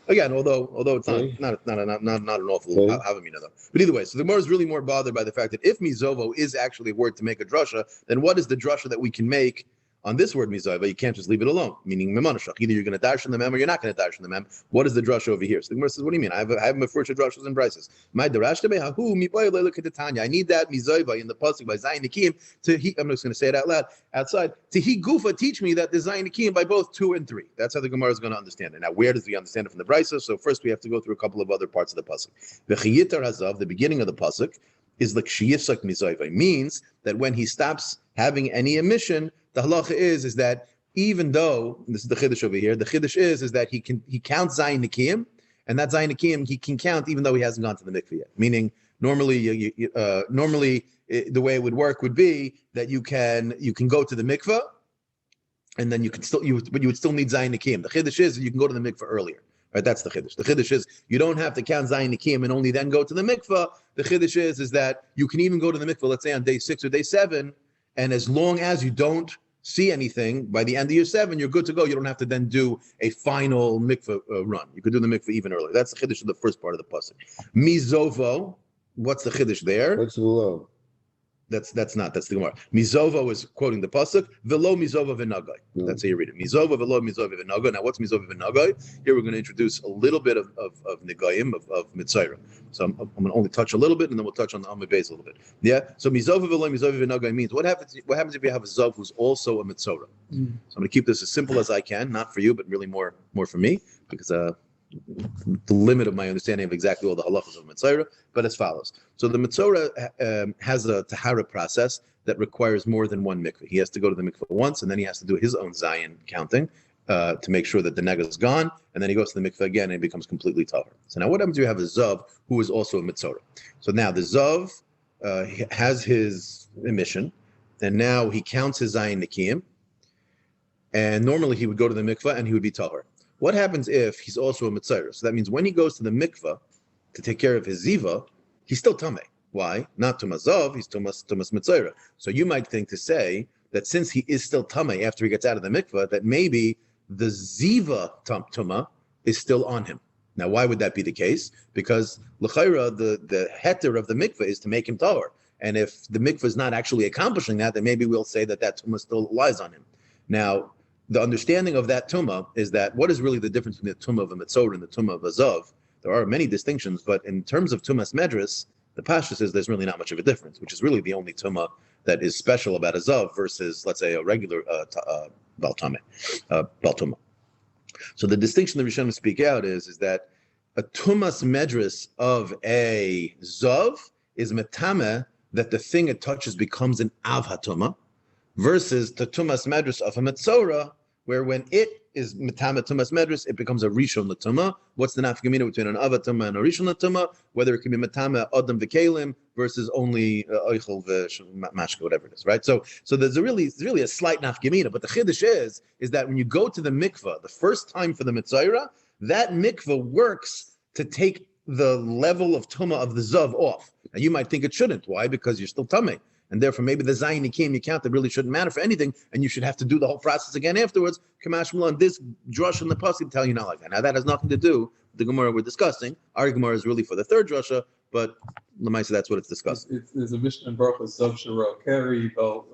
Again, although it's Okay. not an awful Okay. havamina though. But either way, so the Gemara is really more bothered by the fact that if mizovo is actually a word to make a drasha, then what is the drasha that we can make on this word mizova? You can't just leave it alone. Meaning memonashach. Either you're going to darshan the mem or you're not going to darshan the mem. What is the drasha over here? So the Gemara says, what do you mean? I have my first drashas and brises. My darashte behahu mi boy look at the Tanya. I need that mizova in the pasuk by Zayin Nikim to he. I'm just going to say it out loud outside. To he gufa teach me that the Zayin Nikim by both 2 and 3. That's how the Gemara is going to understand it. Now, where does he understand it from the brises? So first we have to go through a couple of other parts of the pasuk. The chiyitar hazav, the beginning of the pasuk, is like shiyisak mizova. Means that when he stops having any emission, the halacha is that even though this is the chiddush over here, the chiddush is that he counts zayin nikiyim, and that zayin nikiyim he can count even though he hasn't gone to the mikveh yet. Meaning normally the way it would work would be that you can go to the mikveh, and then but you would still need zayin nikiyim. The chiddush is that you can go to the mikveh earlier. Right, that's the chiddush. The chiddush is you don't have to count zayin nikiyim and only then go to the mikveh. The chiddush is that you can even go to the mikveh, let's say on day 6 or day 7, and as long as you don't see anything by the end of year 7, you're good to go. You don't have to then do a final mikveh run. You could do the mikveh even earlier. That's the chiddush of the first part of the pasuk. Mizovo, what's the chiddush there? What's below? That's the Gemara. Mizovo is quoting the pasuk. Velo mizovo v'nagai. That's how you read it. Mizovo velo mizovo v'nagai. Now, what's mizovo v'nagai? Here we're going to introduce a little bit of negayim of mitzayra. So I'm going to only touch a little bit, and then we'll touch on the base a little bit. Yeah. So mizovo velo mizovo v'nagai means what happens if you have a zav who's also a mitzora? So I'm going to keep this as simple as I can, not for you, but really more for me, because the limit of my understanding of exactly all the halachas of mitzora, but as follows. So the mitzora has a tahara process that requires more than one mikveh. He has to go to the mikveh once, and then he has to do his own zayin counting to make sure that the nega is gone, and then he goes to the mikveh again, and it becomes completely tahar. So now what happens if you have a zav who is also a mitzora? So now the zav has his emission, and now he counts his zayin nikiyim, and normally he would go to the mikveh, and he would be tahar. What happens if he's also a mitzayra? So that means when he goes to the mikveh to take care of his ziva, he's still tameh. Why? Not tumas zav, he's tumas mitzayra. So you might think to say that since he is still tameh after he gets out of the mikveh, that maybe the ziva tumah is still on him. Now, why would that be the case? Because l'chayra, the heter of the mikveh is to make him tahor. And if the mikveh is not actually accomplishing that, then maybe we'll say that tumah still lies on him. Now, the understanding of that tumah is that what is really the difference between the tumah of a mitzora and the tumah of a zav? There are many distinctions, but in terms of tumas medras, the Pasha says there's really not much of a difference, which is really the only tumah that is special about a zav versus, let's say, a regular bal tumah. So the distinction the Rishonim speak out is that a tumas medras of a zav is metameh, that the thing it touches becomes an av hatumah, versus the tumas medras of a mitzora, where when it is metama tumas medras, it becomes a rishon l'tumah. What's the nafkamina between an avatuma and a rishon l'tumah? Whether it can be metama adam v'kelim versus only oichel v'mashka, whatever it is, right? So there's really a slight nafkamina, but the chiddush is that when you go to the mikvah the first time for the mitzayra, that mikvah works to take the level of tumah of the zav off. Now you might think it shouldn't. Why? Because you're still tameh. And therefore, maybe the zayin nikim you count that really shouldn't matter for anything, and you should have to do the whole process again afterwards. Kamash Milan, this drush in the pasuk tell you not like that. Now that has nothing to do with the Gemara we're discussing. Our Gemara is really for the third drasha, but Lamaisa, that's what it's discussing. There's a Mishnah in Baruch Zav Shara Keri about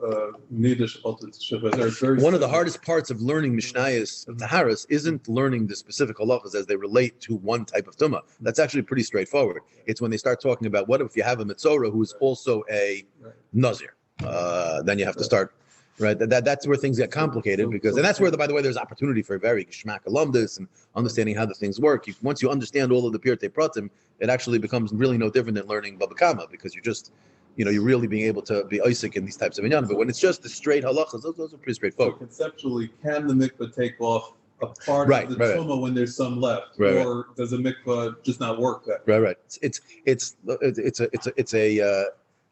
Nidish about the Shabbat. One of the hardest parts of learning Mishnayos of Taharas isn't learning the specific halachas as they relate to one type of tumah. That's actually pretty straightforward. It's when they start talking about what if you have a mitzora who is also a nazir. Then you have to start right? That's where things get complicated and that's where, by the way, there's opportunity for very geschmack alumnus and understanding how the things work. Once you understand all of the pirtei pratim, it actually becomes really no different than learning Baba Kama, because you're just, you're really being able to be Isaac in these types of inyan. But when it's just the straight halachas, those are pretty So straightforward. conceptually, can the mikvah take off a part of the tumah when there's some left, or does a mikvah just not work that way? Right. It's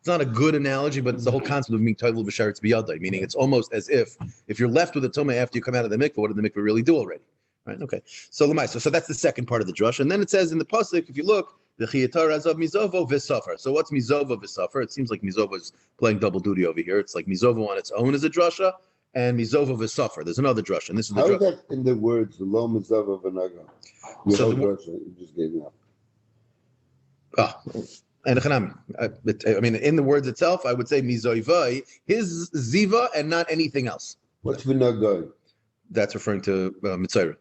not a good analogy, but it's the whole concept of mitayvul b'sharetz biyadai, meaning it's almost as if you're left with a tumah after you come out of the mikvah, what did the mikvah really do already? Right. Okay. So that's the second part of the drush, and then it says in the pasuk, if you look, the chiyatar azav mizovo v'safar. So what's mizovo v'safar? It seems like mizovo is playing double duty over here. It's like mizovo on its own is a drasha, and mizovo v'safar. There's another drush, and this is the How drush. is that in the words the lo mizava v'naga? So You just gave me up. And I mean, in the words itself, I would say mizoivai, his ziva, and not anything else. What's v'naga? That's referring to Mitzayra.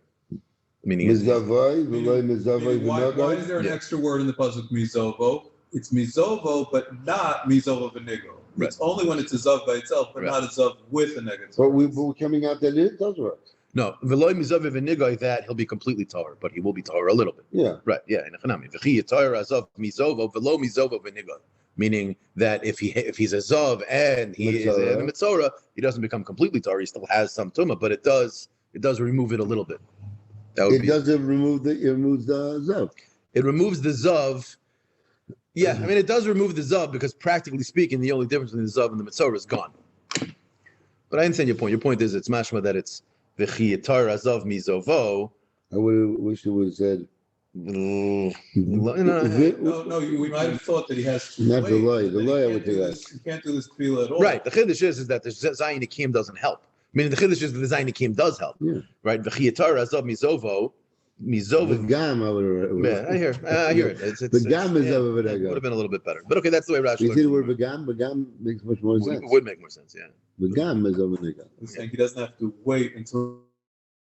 Meaning Mizavai, v'lo mizavai Why v'naga? is there an extra word in the pasuk mizovo? It's mizovo, but not mizovo v'nigo. Right. It's only when it's a zav by itself, but not a zav with a negative. But we're coming out that it does work. no, v'loi mizav v'nigoy, that he'll be completely tahor, but he will be tahor a little bit. Yeah. Right. Yeah. In Echanami, v'chi yitayr azav mizovo v'lo mizovo v'nigoy. Meaning that if he's a zav and he is in the mitzora, he doesn't become completely tahor. He still has some tumah, but it does remove it a little bit. It doesn't remove it removes the zav. It removes the zav. Yeah, I mean, it does remove the zav because practically speaking, the only difference between the zav and the mitzora is gone. But I understand your point. Your point is it's mashma that it's v'chi yitar azav mizovo. I would wish it was said. No, we might have thought that he has to Not wait. the lie. The lie I would say that. You can't do this tefillah at all. Right. The chiddush is that the zayin akim doesn't help. Meaning the chiddush is that the zayin akim does help. Yeah. Right. V'chi yitar azav mizovo. The gam, I would. Yeah, I hear it. The gam is over there. Would have been a little bit better, but okay, that's the way Rashi. You see the word begam? Begam makes much more sense. Would make more sense, yeah. Begam is over there. He's saying he doesn't have to wait until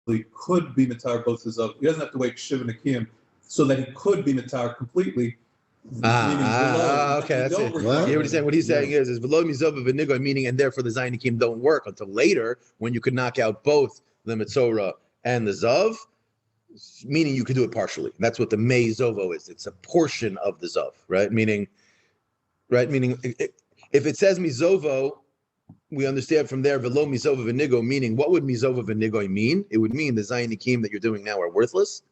he could be mitar both his zav. He doesn't have to wait shiva nakim so that he could be mitar completely. Okay, that's it. What? Yeah, what he's saying is below mizova v'nigoy, meaning, and therefore the zayin akim don't work until later when you could knock out both the mitzora and the zav. Meaning you could do it partially. That's what the mei zovo is. It's a portion of the zav, right? Meaning if it says mizovo, we understand from there velo mizovo v'nigo, meaning what would mizovo v'nigo mean? It would mean the zayin nikim that you're doing now are worthless.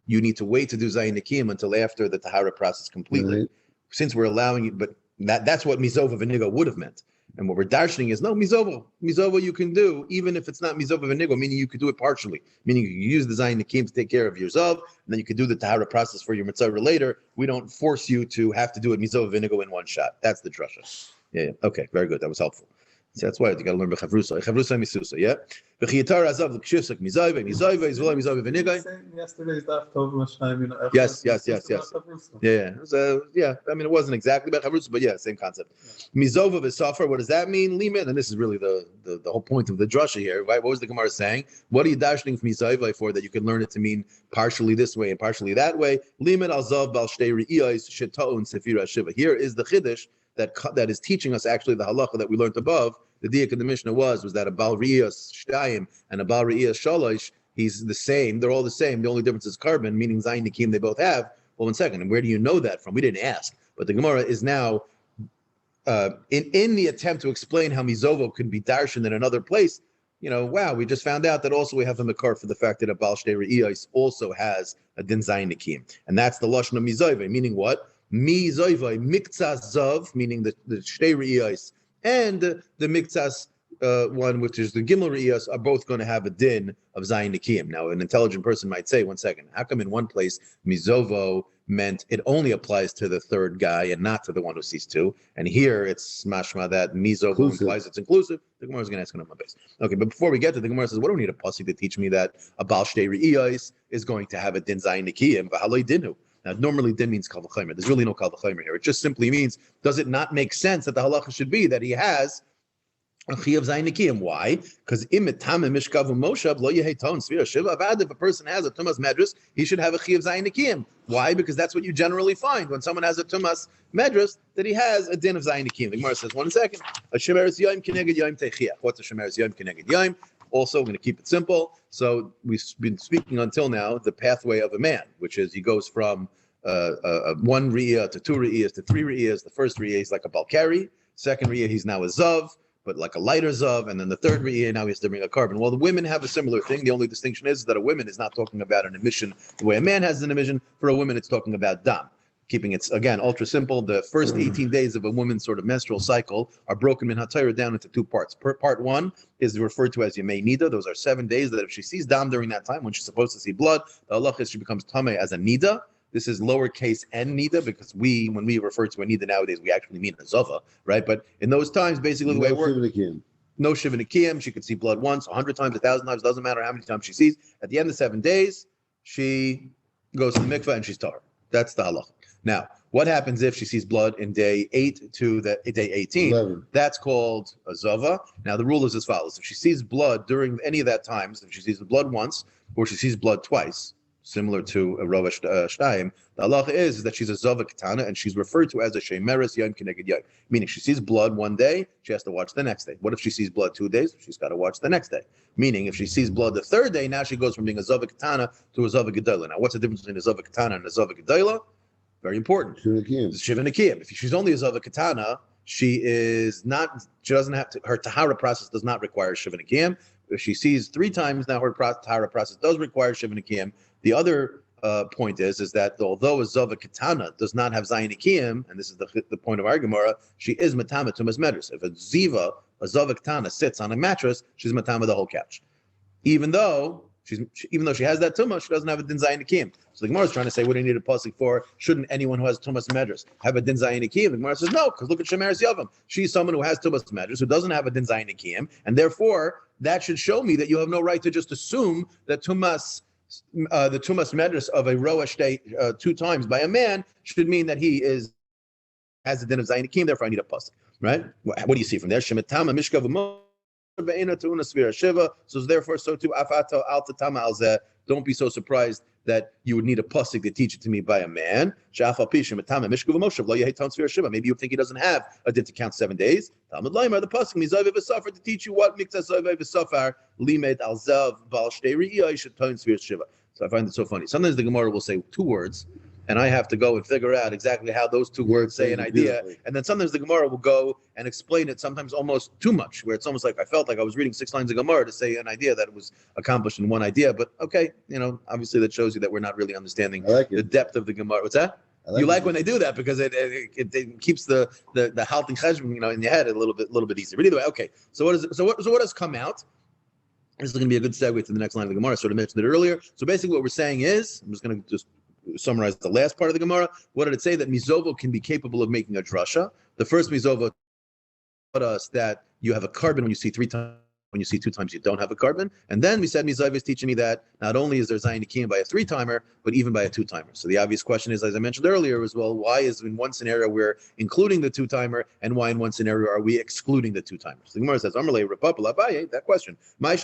You need to wait to do zayin nikim until after the tahara process completely. Right. Since we're allowing it, but that's what mizovo v'nigo would have meant. And what we're darshaning is, no, mizovo you can do, even if it's not mizovo v'nigo, meaning you could do it partially. Meaning you can use the zayin nikim to take care of your zav, and then you could do the tahara process for your mitzvah later. We don't force you to have to do it mizovo v'nigo in one shot. That's the drasha. Yeah. Okay, very good. That was helpful. So that's why you got to learn b'chavrusa. Chavrusa misusa, yeah? V'chiyatar azav l'kshivsak mizayve is v'lo mizayve v'nigay. Yesterday's daf tov mashnaim. Yes. Yeah. So, yeah, I mean, it wasn't exactly b'chavrusa, but yeah, same concept. Mizova v'safar, what does that mean? Limit, and this is really the whole point of the drasha here, right? What was the Gemara saying? What are you dashing from mizayve for that you can learn it to mean partially this way and partially that way? Limit alzav bal shtei re'iyos sheta'un sefira shiva. Here is the chiddush that is teaching us actually the halacha that we learned above. The diak of the Mishnah was that a bal re'iyos shtayim and a bal re'iyos shalosh, he's the same. They're all the same. The only difference is carbon, meaning zayin nikim they both have. Well, 1 second. And where do you know that from? We didn't ask. But the Gemara is now in the attempt to explain how mizovo could be darshan in another place. We just found out that also we have a makar for the fact that a bal shtei re'iyos also has a din zayin nikim, and that's the lashon of mizove, meaning what? Mizove miktzas zav, meaning the shtei re'iyos and the miktzas one, which is the gimel re'iyos, are both going to have a din of zayin nikim. Now, an intelligent person might say, 1 second, how come in one place mizovo meant it only applies to the third guy and not to the one who sees two, and here it's mashma that mizovo implies it's inclusive? The Gemara is going to ask on my base. Okay, but before we get to the Gemara says, what do we need a pasuk to teach me that a bal shtei re'iyos is going to have a din zayin nikim? V'haloi dinu. Now, normally din means kal v'chomer. There's really no kal v'chomer here. It just simply means, does it not make sense that the halacha should be that he has a Chiyav Zayin Nikiyim. Why? Because if a person has a Tumas Medras, he should have a Chiyav Zayin Nikiyim. Why? Because that's what you generally find when someone has a Tumas Medras, that he has a din of Zayin Nikiyim. The Gemara says, 1 second, a Shemeres Yom Keneged Yom Techiach. What's a Shemeres Yom Keneged Yom? Also, we're going to keep it simple. So we've been speaking until now the pathway of a man, which is he goes from 1 Riyah to 2 Riyahs to 3 Riyahs. The first Riyah is like a Balkari. Second Riyah, he's now a Zav, but like a lighter Zav. And then the third Riyah, now he has to bring a carbon. Well, the women have a similar thing. The only distinction is that a woman is not talking about an emission the way a man has an emission. For a woman, it's talking about Dam. Keeping it, again, ultra simple. The first 18 days of a woman's sort of menstrual cycle are broken min HaTorah down into 2 parts. Part 1 is referred to as Yemei Nida. Those are 7 days that if she sees Dam during that time, when she's supposed to see blood, the halach is she becomes Tameh as a Nida. This is lowercase n Nida, because when we refer to a Nida nowadays, we actually mean a Zava, right? But in those times, basically the way it works, no Shiva Nikiyim. She could see blood once, 100 times, 1,000 times, doesn't matter how many times she sees. At the end of 7 days, she goes to the mikveh and she's tahor. That's the halach. Now, what happens if she sees blood in day 8 to day 18? 11. That's called a zava. Now, the rule is as follows. If she sees blood during any of that times, if she sees the blood once or she sees blood twice, similar to a Rova Shtayim, the halacha is that she's a Zava Katana and she's referred to as a Shemeres Yom Keneged Yom. Meaning she sees blood one day, she has to watch the next day. What if she sees blood 2 days? She's got to watch the next day. Meaning if she sees blood the third day, now she goes from being a Zava Katana to a Zava Gedola. Now, what's the difference between a Zava Katana and a Zava Gedola? Very important. Shiva Nikiyim. If she's only a Zava Katana, she doesn't have to, her Tahara process does not require Shiva Nikiyim. If she sees 3 times, now her Tahara process does require Shiva Nikiyim. The other point is that although a Zava Katana does not have Zayin Nikiyim, and this is the point of our Gemara, she is Matama Tumas Medras. If a Zava Katana sits on a mattress, she's Matama the whole couch. Even though she has that tumah, she doesn't have a din zayin nikiyim. So the Gemara is trying to say, what do you need a pasuk for? Shouldn't anyone who has tumas medras have a din zayin nikiyim? The Gemara says no, because look at Shemeres Yavam. She's someone who has tumas medras who doesn't have a din zayin nikiyim, and therefore that should show me that you have no right to just assume that the tumas medras of a roa shtei 2 times by a man should mean that he has a din of zayin nikiyim. Therefore, I need a pasuk, right? What do you see from there? Shemetama mishkav. So therefore, so too, don't be so surprised that you would need a pasuk to teach it to me by a man. Maybe you think he doesn't have a din to count 7 days. Talmud Leimer, the pasuk to teach you what mikzas v'safar limed al zav bal shtei re'iyah should turn sphere shiva. So I find it so funny. Sometimes the Gemara will say 2 words, and I have to go and figure out exactly how those 2 words say an idea. And then sometimes the Gemara will go and explain it, sometimes almost too much, where it's almost like I felt like I was reading 6 lines of Gemara to say an idea that was accomplished in one idea. But okay, obviously that shows you that we're not really understanding the depth of the Gemara. What's that? You like when they do that because it keeps the halting cheshbon in your head a little bit easier. But either way, okay. So what has come out? This is going to be a good segue to the next line of the Gemara. I sort of mentioned it earlier. So basically, what we're saying is, I'm just going to summarize the last part of the Gemara. What did it say? That Mizovo can be capable of making a drasha. The first Mizovo taught us that you have a carbon when you see 3 times. When you see 2 times, you don't have a carbon. And then we said Mizovo is teaching me that not only is there Zayin Nikiyim by a 3-timer, but even by a 2-timer. So the obvious question is, as I mentioned earlier, as well, why is in one scenario we're including the 2-timer, and why in one scenario are we excluding the 2-timers? The Gemara says, that question. Why,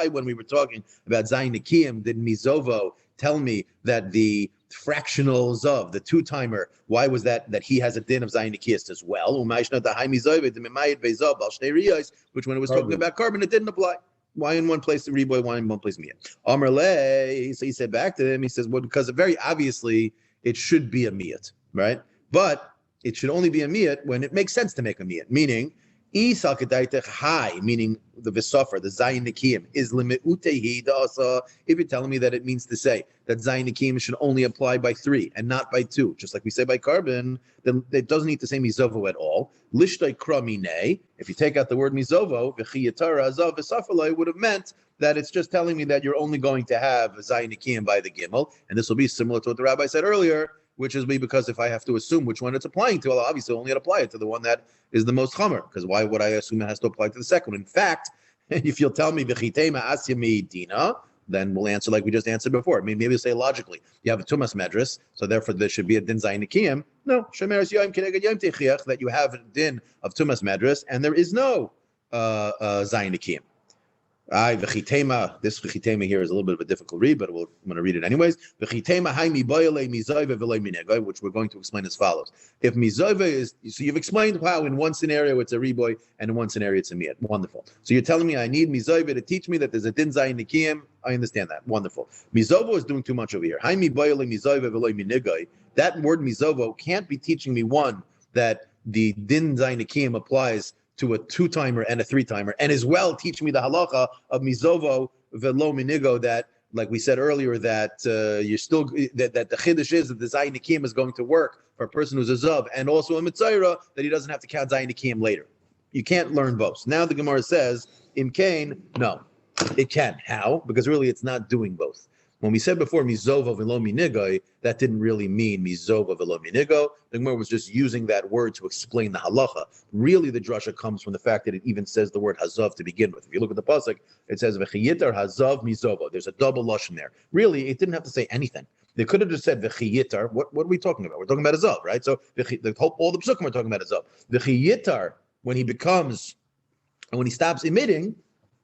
when we were talking about Zayin Nikiyim, did Mizovo tell me that the fractional zav, the 2-timer, why was that he has a din of zayin nikiyas as well? Which when it was talking about carbon, it didn't apply. Why in one place the reboy, why in one place miyat? Amarle, so he said back to him, he says, well, because very obviously it should be a miyat, right? But it should only be a miyat when it makes sense to make a miyat, meaning meaning the Vesafar, the Zayin Nikiyim, is limitutehi da'asa. If you're telling me that it means to say that Zayin Nikiyim should only apply by 3 and not by 2, just like we say by carbon, then it doesn't need to say mizovo at all. Lishtay kra minei. If you take out the word mizovo, v'chiyatara azav v'safalai would have meant that it's just telling me that you're only going to have Zayin Nikiyim by the Gimel, and this will be similar to what the rabbi said earlier, which is because if I have to assume which one it's applying to, I'll obviously only apply it to the one that is the most chamer, because why would I assume it has to apply to the second one? In fact, if you'll tell me v'chitema asyami dina, then we'll answer like we just answered before. I mean, maybe we'll say logically, you have a tumas medras, so therefore there should be a din zayin nikiyim. No, Shemeres Yom Keneged Yom Techiach, that you have a din of Tumas Medras, and there is no Zayin Nikiyim. This v'chitema here is a little bit of a difficult read, but I'm going to read it anyways. V'chitema hai mibayale mizayve v'loy minegay, which we're going to explain as follows. If mizayve is, so you've explained how in one scenario it's a riboy and in one scenario it's a miyad. Wonderful. So you're telling me I need mizayve to teach me that there's a din zayin nikiyim. I understand that. Wonderful. Mizovo is doing too much over here. Hai mibayale mizayve v'loy minegay. That word mizovo can't be teaching me one that the din zayin nikiyim applies to a 2-timer and a 3-timer, and as well teach me the halacha of mizovo velo minigo, that, like we said earlier, that you're still that the chiddush is that the zayin nikim is going to work for a person who's a zav, and also a mitzayra that he doesn't have to count zayin nikim later. You can't learn both. Now the Gemara says im kain, no, it can. How? Because really it's not doing both. When we said before mizova velo minigo, that didn't really mean mizova velo minigo. The Gemara was just using that word to explain the halacha. Really, the drasha comes from the fact that it even says the word hazav to begin with. If you look at the pasuk, it says v'chiyitar hazav mizova. There's a double lashon there. Really, it didn't have to say anything. They could have just said v'chiyitar. What are we talking about? We're talking about hazav, right? So all the psukim are talking about hazav. V'chiyitar, when he stops emitting,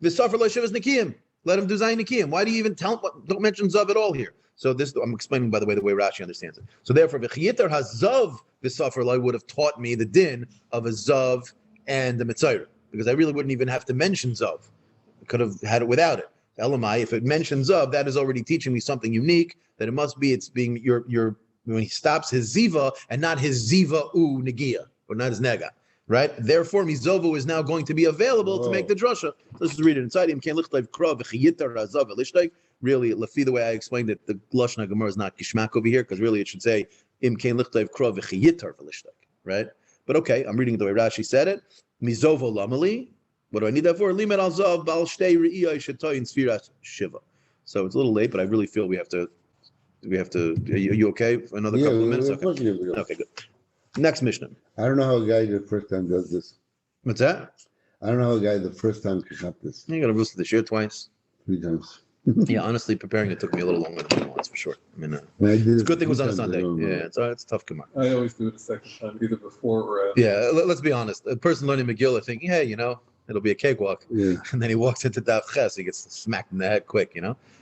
v'safar lo shivas nikiyim. Let him do zayin nikiyim. Why do you even don't mention zav at all here? So this, I'm explaining, by the way Rashi understands it. So therefore, v'chiyitar hazav v'safar would have taught me the din of a zav and the mitzayr, because I really wouldn't even have to mention zav. I could have had it without it. Elamai, if it mentions zav, that is already teaching me something unique, that it must be, it's being your when he stops his ziva and not his ziva u negia, or not his nega. Right? Therefore, mizovo is now going to be available to make the drasha. Let's just read it inside him. Really, lafi, the way I explained it, the lashon Gemara is not kishmak over here, because really it should say im kein lichtayv krov v'chiyitar v'lishtayk. Right? But okay, I'm reading it the way Rashi said it. Mizovo lamali. What do I need that for? Limet al zav bal shtei re'iyah shetoyin sfiras shiva. So it's a little late, but I really feel we have to. Are you okay for another couple of minutes? Okay, good. Next Mishnah. I don't know how a guy the first time does this. What's that? I don't know how a guy the first time can up this. You got to listen to the Shiur twice. 3 times. Yeah, honestly, preparing it took me a little longer than once, for sure. I mean, it's a good thing it was on a Sunday. Yeah, it's a tough Gemara. I always do it a second time, either before or after. Yeah, let's be honest. A person learning Megilla thinking, hey, it'll be a cakewalk. Yeah. And then he walks into Daf Ches, he gets smacked in the head quick,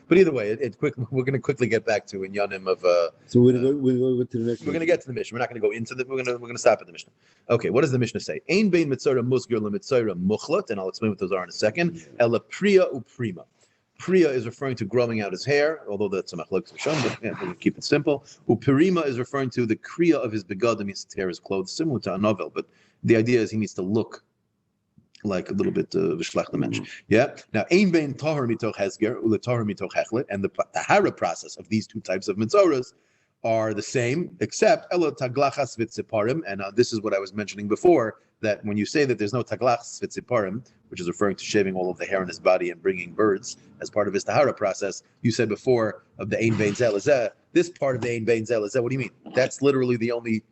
But either way, we're going to quickly get back to in Yanim of. So we'll go to the next. We're going to get to the Mishnah. We're not going to go into the. We're going to stop at the Mishnah. Okay, what does the Mishnah say? Ein bein mitzara musger lemitzara muchlat, and I'll explain what those are in a second. Ela priya uprima. Priya is referring to growing out his hair, although that's a machlokes rishon, but we'll keep it simple. Upirima is referring to the kriya of his begadim, his hair, his clothes, similar to a novel, but the idea is he needs to look like a little bit v'shlach the mensch. Yeah. Now, ein bein tahar mitoch hesger ule tahar mitoch hechlet, and the tahara process of these two types of mitzoras are the same, except elo taglachas v'tziparim, and this is what I was mentioning before, that when you say that there's no taglachas v'tziparim, which is referring to shaving all of the hair on his body and bringing birds as part of his tahara process, you said before of the ein bein zel zeh, this part of the ein bein zel zeh, what do you mean? That's literally the only.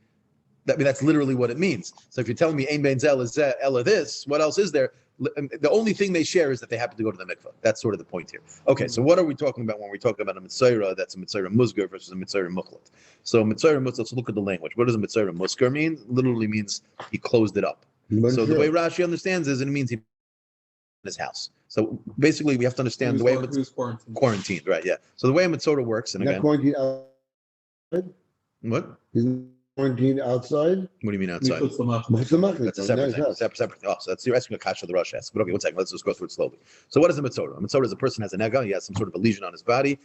That's literally what it means. So if you're telling me ein bein zel is ella this, what else is there? The only thing they share is that they happen to go to the mikveh. That's sort of the point here. Okay, so what are we talking about when we talk about a mitzayra that's a mitzayra musgar versus a mitzayra muchlat? So mitzayra musgar, let's look at the language. What does a mitzayra musgar mean? Literally means he closed it up. So the way Rashi understands is, it means he in his house. So basically, we have to understand the way he was quarantined, right? Yeah. So the way a mitzayra works, and again, quarantined outside. What? Quarantined outside? What do you mean outside? That's a separate thing. Separate thing. Oh, so that's, you're asking a kasha the Rosh asks. But okay, one second. Let's just go through it slowly. So what is a mitzvah? A mitzvah is a person has a nega. He has some sort of a lesion on his body,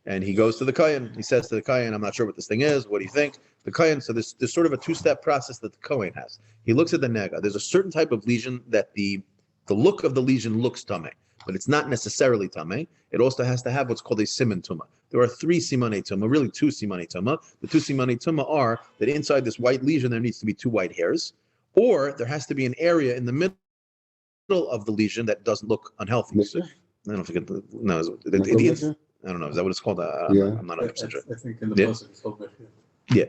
and he goes to the kohen. He says to the kohen, "I'm not sure what this thing is. What do you think?" The kohen. So there's sort of a 2-step process that the kohen has. He looks at the nega. There's a certain type of lesion that the look of the lesion looks tameh, but it's not necessarily tameh. It also has to have what's called a siman tumah. There are 3 simanei tumah, really 2 simanei tumah. The 2 simanei tumah are that inside this white lesion there needs to be 2 white hairs, or there has to be an area in the middle of the lesion that doesn't look unhealthy. So, I don't forget. No, I don't know. Is that what it's called? I'm not 100% sure. I think in the pasuk it's called Megilla. Yeah.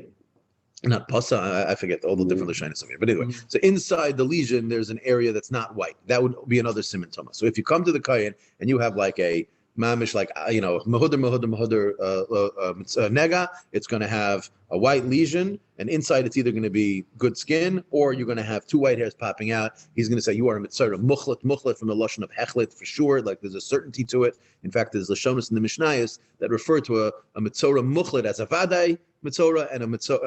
Not pasa, I forget all the different lashonos of here. But anyway, so inside the lesion, there's an area that's not white. That would be another siman tumah. So if you come to the kohen and you have like a mamish, like mahudr nega. It's going to have a white lesion, and inside it's either going to be good skin or you're going to have 2 white hairs popping out. He's going to say you are a mitzvah muchlet from the lashon of hechlet for sure. Like there's a certainty to it. In fact, there's lashonos in the Mishnayos that refer to a mitzvah muchlet as a vaday mitzvah and a mitzvah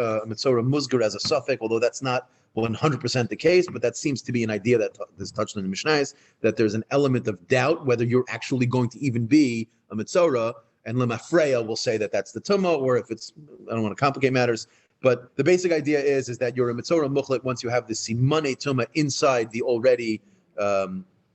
musgar as a suffix. Although that's not 100% the case, but that seems to be an idea that is touched on in the Mishnayos, that there's an element of doubt whether you're actually going to even be a mitzvah. And lemafreya will say that that's the tumah, or if it's, I don't want to complicate matters, but the basic idea is that you're a mitzvah muchlet once you have the simane tumah inside the already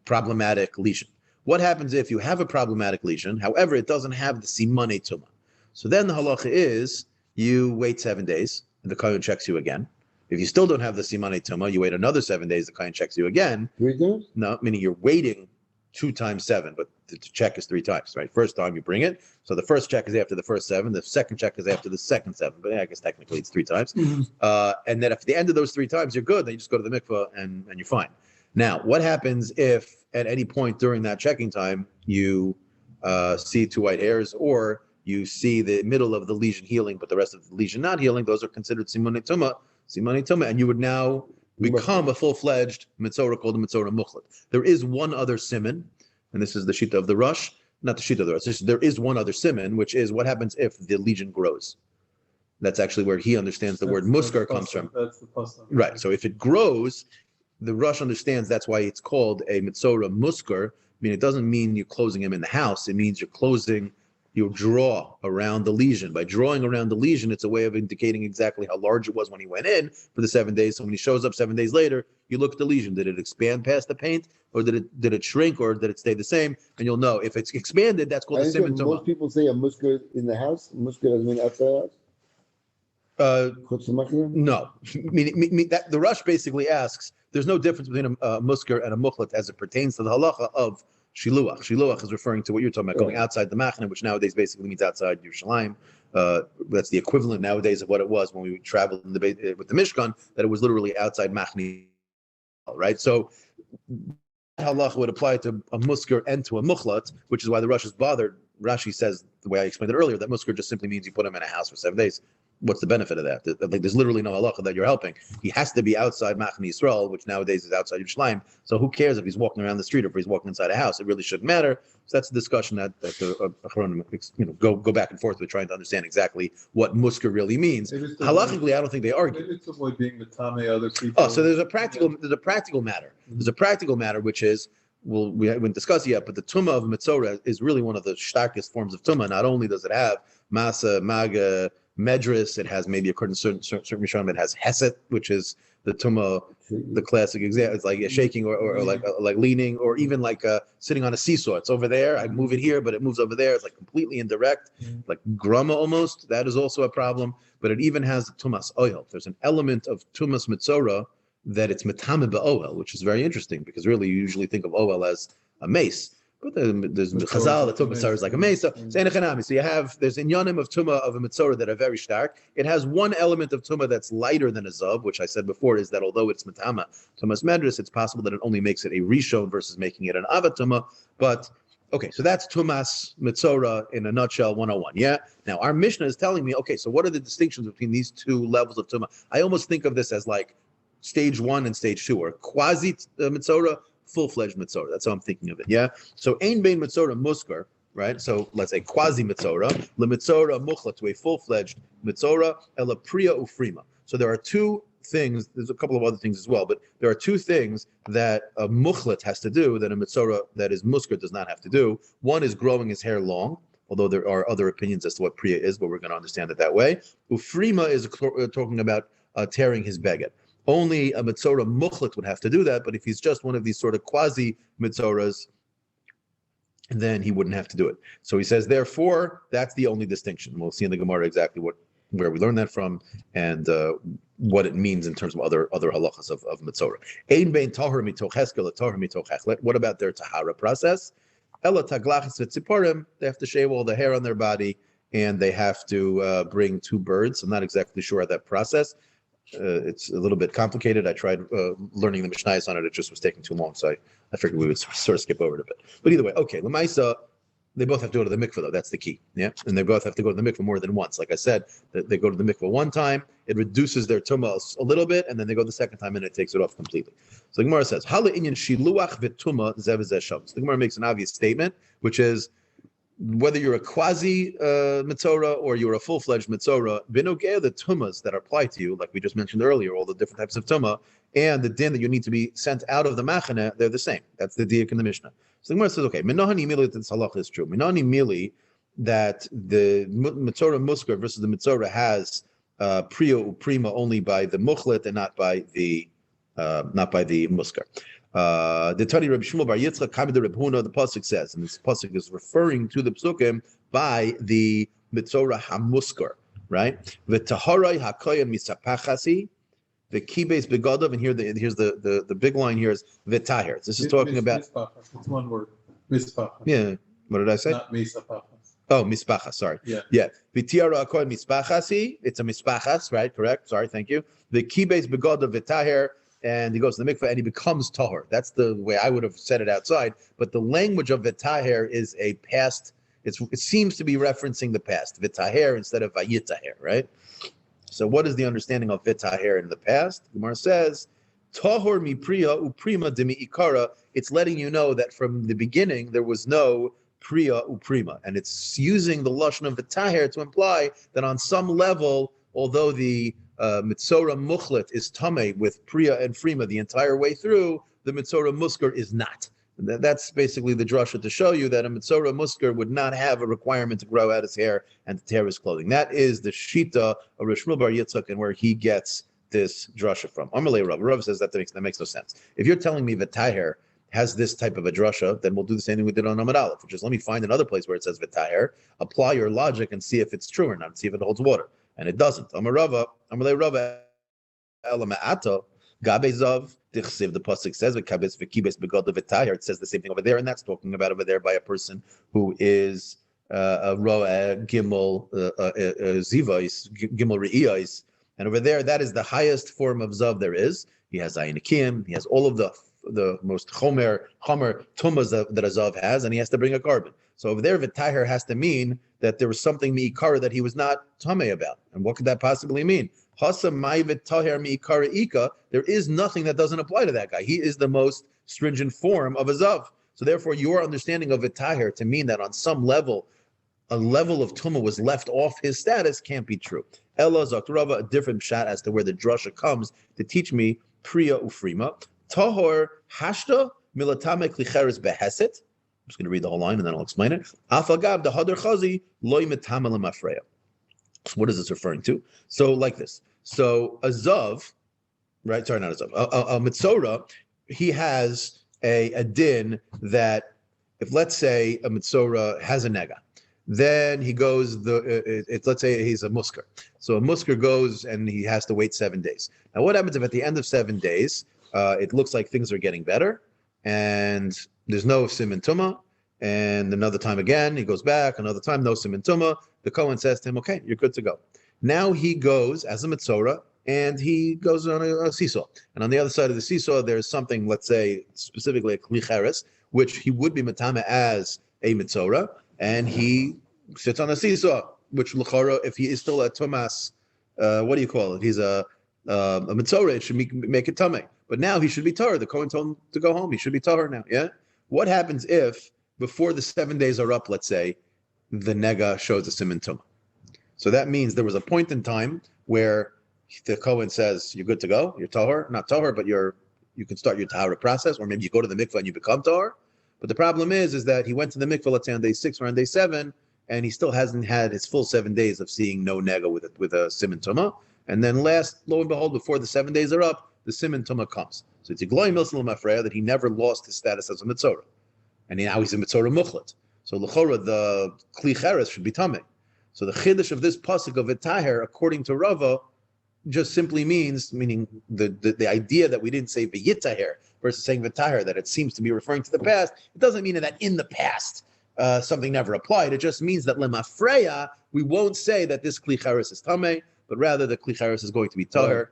problematic lesion. What happens if you have a problematic lesion, however, it doesn't have the simane tumah? So then the halacha is you wait 7 days and the kohen checks you again. If you still don't have the simane tumah, you wait another 7 days, the kohen checks you again. 3 days? No, meaning you're waiting 2 times 7, but the check is 3 times, right? First time you bring it. So the first check is after the first 7. The second check is after the second 7. But I guess technically it's 3 times. And then at the end of those 3 times, you're good. Then you just go to the mikveh and you're fine. Now, what happens if at any point during that checking time, you see 2 white hairs or you see the middle of the lesion healing, but the rest of the lesion not healing? Those are considered simone tumah, and you would now become a full-fledged mitzvah called a mitzvah muchlet. There is one other siman, and this is the shita of the Rush, not the shita of the Rush. There is one other siman, which is what happens if the lesion grows. That's actually where he understands the word muskar comes from. That's the pasuk. Right. So if it grows, the Rush understands that's why it's called a mitzvah muskar. I mean, it doesn't mean you're closing him in the house. It means you draw around the lesion. By drawing around the lesion, it's a way of indicating exactly how large it was when he went in for the 7 days. So when he shows up 7 days later, you look at the lesion. Did it expand past the paint, or did it shrink, or did it stay the same? And you'll know if it's expanded. That's called a siman tumah. Most people say a muskar in the house. Muskar doesn't mean outside the house. No, meaning that the Rush basically asks. There's no difference between a muskar and a muchlet as it pertains to the halacha of shiluach. Shiluach is referring to what you're talking about, going outside the machne, which nowadays basically means outside Yerushalayim. That's the equivalent nowadays of what it was when we traveled with the Mishkan, that it was literally outside machne, right? So halacha would apply to a muskar and to a muchlat, which is why the Rush is bothered. Rashi says, the way I explained it earlier, that muskar just simply means you put him in a house for 7 days. What's the benefit of that? There's literally no halacha that you're helping. He has to be outside Machne Yisrael, which nowadays is outside Yerushalayim. So who cares if he's walking around the street or if he's walking inside a house? It really shouldn't matter. So that's a discussion that the Achronim, go back and forth with, trying to understand exactly what muskar really means. Halachically, I don't think they argue. Maybe it's avoid being the tame other people. Oh, so there's a practical matter. There's a practical matter, which is, well, we haven't discussed it yet, but the tumah of mitzorah is really one of the starkest forms of tumah. Not only does it have masa, maga, medris, it has maybe according to certain Rishonim, it has heset, which is the tumah, the classic example. It's like shaking or like leaning, or even like sitting on a seesaw. It's over there. I move it here, but it moves over there. It's like completely indirect, like grama almost. That is also a problem. But it even has tumas oil. There's an element of tumas mitzorah that it's metame be'oel, which is very interesting, because really you usually think of oel as a mace. But there's Chazal, the Tumah Mitzorah is like a mesa. So you have, there's inyanim of Tumah of a Mitzorah that are very stark. It has one element of Tumah that's lighter than a Zav, which I said before, is that although it's Matama, Tumas Medris, it's possible that it only makes it a Rishon versus making it an Ava Tumah. But, okay, so that's Tumas Mitzorah in a nutshell, 101, yeah? Now, our Mishnah is telling me, okay, so what are the distinctions between these two levels of Tumah? I almost think of this as like stage 1 and stage 2, or quasi Mitzorah, full-fledged mitzorah. That's how I'm thinking of it. Yeah. So ein bein mitzorah muskar, right? So let's say quasi mitzorah, le mitzorah muchla, to a full-fledged mitzorah, ela priya ufrima. So there are two things. There's a couple of other things as well, but there are two things that a muchlet has to do that a mitzorah that is muskar does not have to do. One is growing his hair long, although there are other opinions as to what priya is, but we're going to understand it that way. Ufrima is talking about tearing his beged. Only a mitzorah muchlet would have to do that, but if he's just one of these sort of quasi mitzorahs, then he wouldn't have to do it. So he says, therefore, that's the only distinction. We'll see in the Gemara exactly where we learn that from, and what it means in terms of other halachas of mitzorah. Ein bein tahor mitoch heskel, tahor mitoch hechlet. What about their tahara process? Ela taglachas v'tziporim. They have to shave all the hair on their body, and they have to bring 2 birds. I'm not exactly sure of that process. It's a little bit complicated. I tried learning the Mishnayos on it. It just was taking too long, so I figured we would sort of skip over it a bit. But either way, okay. L'maisa, They both have to go to the mikveh, though. That's the key. Yeah, and they both have to go to the mikveh more than once. Like I said, they go to the mikveh one time, it reduces their tumah a little bit, and then they go the second time, and it takes it off completely. So the Gemara says, "Hala inyan shiluach v'tumah zev zeh sham." So the Gemara makes an obvious statement, which is whether you're a quasi mitzora or you're a full-fledged mitzora, binogea the tumas that apply to you, like we just mentioned earlier, all the different types of tumah, and the din that you need to be sent out of the machane, they're the same. That's the diak in the Mishnah. So the Gemara says, okay, minahani mili that this halacha is true. Minahani mili that the mitzora muskar versus the mitzora has priya uprima only by the muchlet and not by the muskar. The Tani Reb Shmuel Bar Yitzchak Kamid Reb Huna, the pasuk says, and this pasuk is referring to the psukim by the mitzora hamuskar, right? V'taharai hakoyim misapachasi, the kibes begadav, and here's the big line here is v'taher. This is talking about. It's one word. Mispachas. Yeah. What did I say? Not misapachas. Oh, mispachas. Sorry. Yeah. Yeah. V'tiara hakoyim mispachasi. It's a mispachas, right? Correct. Sorry. Thank you. The kibes begadav v'taher. And he goes to the mikveh and he becomes tahor. That's the way I would have said it outside. But the language of v'taher is a past. It seems to be referencing the past. V'taher instead of vayitaher, right? So what is the understanding of v'taher in the past? Gemara says, tahor mi priya uprima demi ikara. It's letting you know that from the beginning there was no priya uprima. And it's using the lashon of v'taher to imply that on some level, although the mitzora muchlet is tameh with priya and frima the entire way through, the mitzora muskar is not. That's basically the drasha to show you that a mitzora muskar would not have a requirement to grow out his hair and to tear his clothing. That is the shita of Reb Shmuel Bar Yitzchak and where he gets this drasha from. Amalei Rav. Rav says that makes no sense. If you're telling me that Taher has this type of a drasha, then we'll do the same thing we did on Amud Aleph, which is let me find another place where it says v'taher, apply your logic and see if it's true or not, see if it holds water. And it doesn't. Amarava, Amalei Rava, Elama'ato, Gabezav, Dichsiv, the pasuk says, V'kabes v'kibes begad v'taher. It says the same thing over there, and that's talking about over there by a person who is a roa gimel zivais, gimel reiyais, and over there that is the highest form of zav there is. He has ayin akim, he has all of the most chomer tumas that a zav has, and he has to bring a carbon. So over there, v'taher has to mean that there was something mi'ikara that he was not tameh about. And what could that possibly mean? Hasa mai v'taher mi'ikara ika. There is nothing that doesn't apply to that guy. He is the most stringent form of a zav. So therefore, your understanding of v'taher to mean that on some level, a level of tumah was left off his status can't be true. Ella Zakturava, a different shot as to where the drasha comes to teach me priya ufrima. Tahor hashta milatame klicheres beheset. I'm just going to read the whole line and then I'll explain it. Afagav the hadar chazi loy metamelam afreya. What is this referring to? So like this. So a zav, right? Sorry, not a zav. A mitzora, he has a din that if let's say a mitzora has a nega, then he goes let's say he's a musker. So a musker goes and he has to wait 7 days. Now what happens if at the end of 7 days it looks like things are getting better and there's no siman tumah, and another time again he goes back, another time no siman tumah. The Kohen says to him, okay, you're good to go. Now he goes as a mitzora and he goes on a seesaw, and on the other side of the seesaw there's something, let's say specifically a klicheres, which he would be matame as a mitzora, and he sits on a seesaw, which l'chara, if he is still a tumas, what do you call it? He's a mitzora, it should make it tameh. But now he should be tahor. The Kohen told him to go home. He should be tahor now. Yeah. What happens if before the 7 days are up, let's say, the nega shows a siman tumah? So that means there was a point in time where the Kohen says you're good to go. You're tahor, not tahor, but you can start your tahara process, or maybe you go to the mikveh and you become tahor. But the problem is that he went to the mikveh, let's say on day 6 or on day 7, and he still hasn't had his full 7 days of seeing no nega with a siman tumah. And then lo and behold, before the 7 days are up, the siman tumah comes. So it's a gloy milsel mafreya that he never lost his status as a mitzora, and now he's a mitzora muchlet. So l'chora the klicheres should be tameh. So the chiddush of this pasuk of v'taher, according to Rava, just simply meaning the idea that we didn't say v'yitaher versus saying v'taher, that it seems to be referring to the past. It doesn't mean that in the past something never applied. It just means that lemafreya, we won't say that this klicheres is tameh, but rather the klicheres is going to be tahor.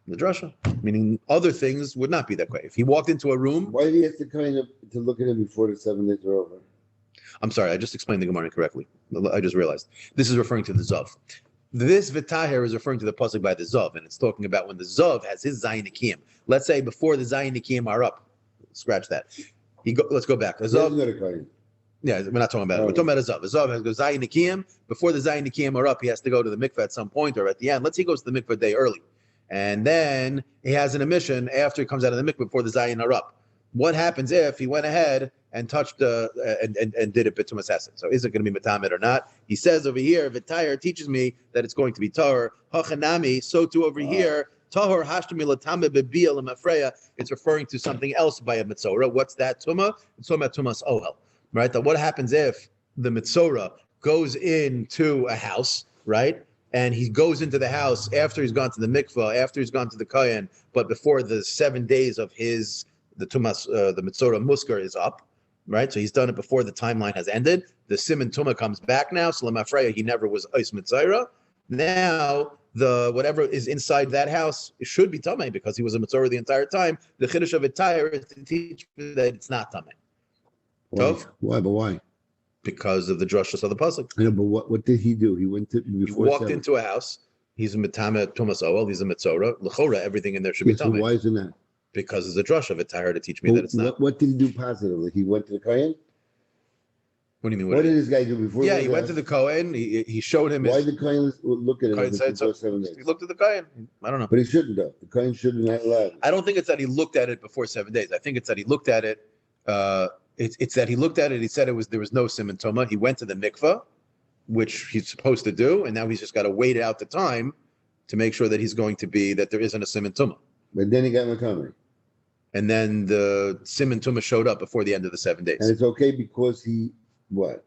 The drasha, meaning other things would not be that way. If he walked into a room, why do you have to to look at him before the 7 days are over? I'm sorry, I just explained the Gemara incorrectly. I just realized. This is referring to the Zav. This V'taher is referring to the pasuk by the Zav, and it's talking about when the Zav has his Zayin Nikiyim. Let's say before the Zayin Nikiyim are up. Scratch that. Let's go back. The Zav, yeah, we're not talking about it. We're talking about a Zav. A Zav has Zayin Nikiyim. Before the Zayin Nikiyim are up, he has to go to the mikveh at some point or at the end. Let's say he goes to the mikveh a day early. And then he has an emission after he comes out of the mikveh before the Zayin are up. What happens if he went ahead and touched and did it b'tumas hesed? So is it going to be metamed or not? He says over here, V'tayr teaches me that it's going to be tahor. Hachanami, so too over here, tahor hashtami latame bebia lemafreya. It's referring to something else by a mitzorah. What's that tumah? It's talking about tumas ohel, right? That what happens if the mitzorah goes into a house, right? And he goes into the house after he's gone to the mikvah, after he's gone to the kohen, but before the 7 days of the tumas, the mitzorah muskar is up, right? So he's done it before the timeline has ended. The siman tumah comes back now. So lemafreya, he never was ois mitzorah. Now the whatever is inside that house it should be tamei because he was a mitzorah the entire time. The chiddush of V'tayr is to teach you that it's not tamei. Why? But why? Because of the drushes of the pasuk. I know, but what did he do? He went to before. He walked into a house. He's a mitame tumas oel. He's a mitzorah. L'chora, everything in there should be so tamei. why isn't that? Because it's a drush of V'tayr to teach me that it's not. What did he do positively? He went to the kohen. What do you mean? What did this guy do before? Yeah, he went to the kohen. He showed him. Why did the kohen look at him? Kohen said so. 7 days. He looked at the kohen. I don't know. But he shouldn't have. The kohen shouldn't have allowed. I don't think it's that he looked at it before 7 days. I think it's that he looked at it. It's that he looked at it. He said there was no siman toma. He went to the mikvah, which he's supposed to do, and now he's just got to wait out the time to make sure that that there isn't a siman toma. But then he got Makami. And then the siman toma showed up before the end of the 7 days. And it's okay because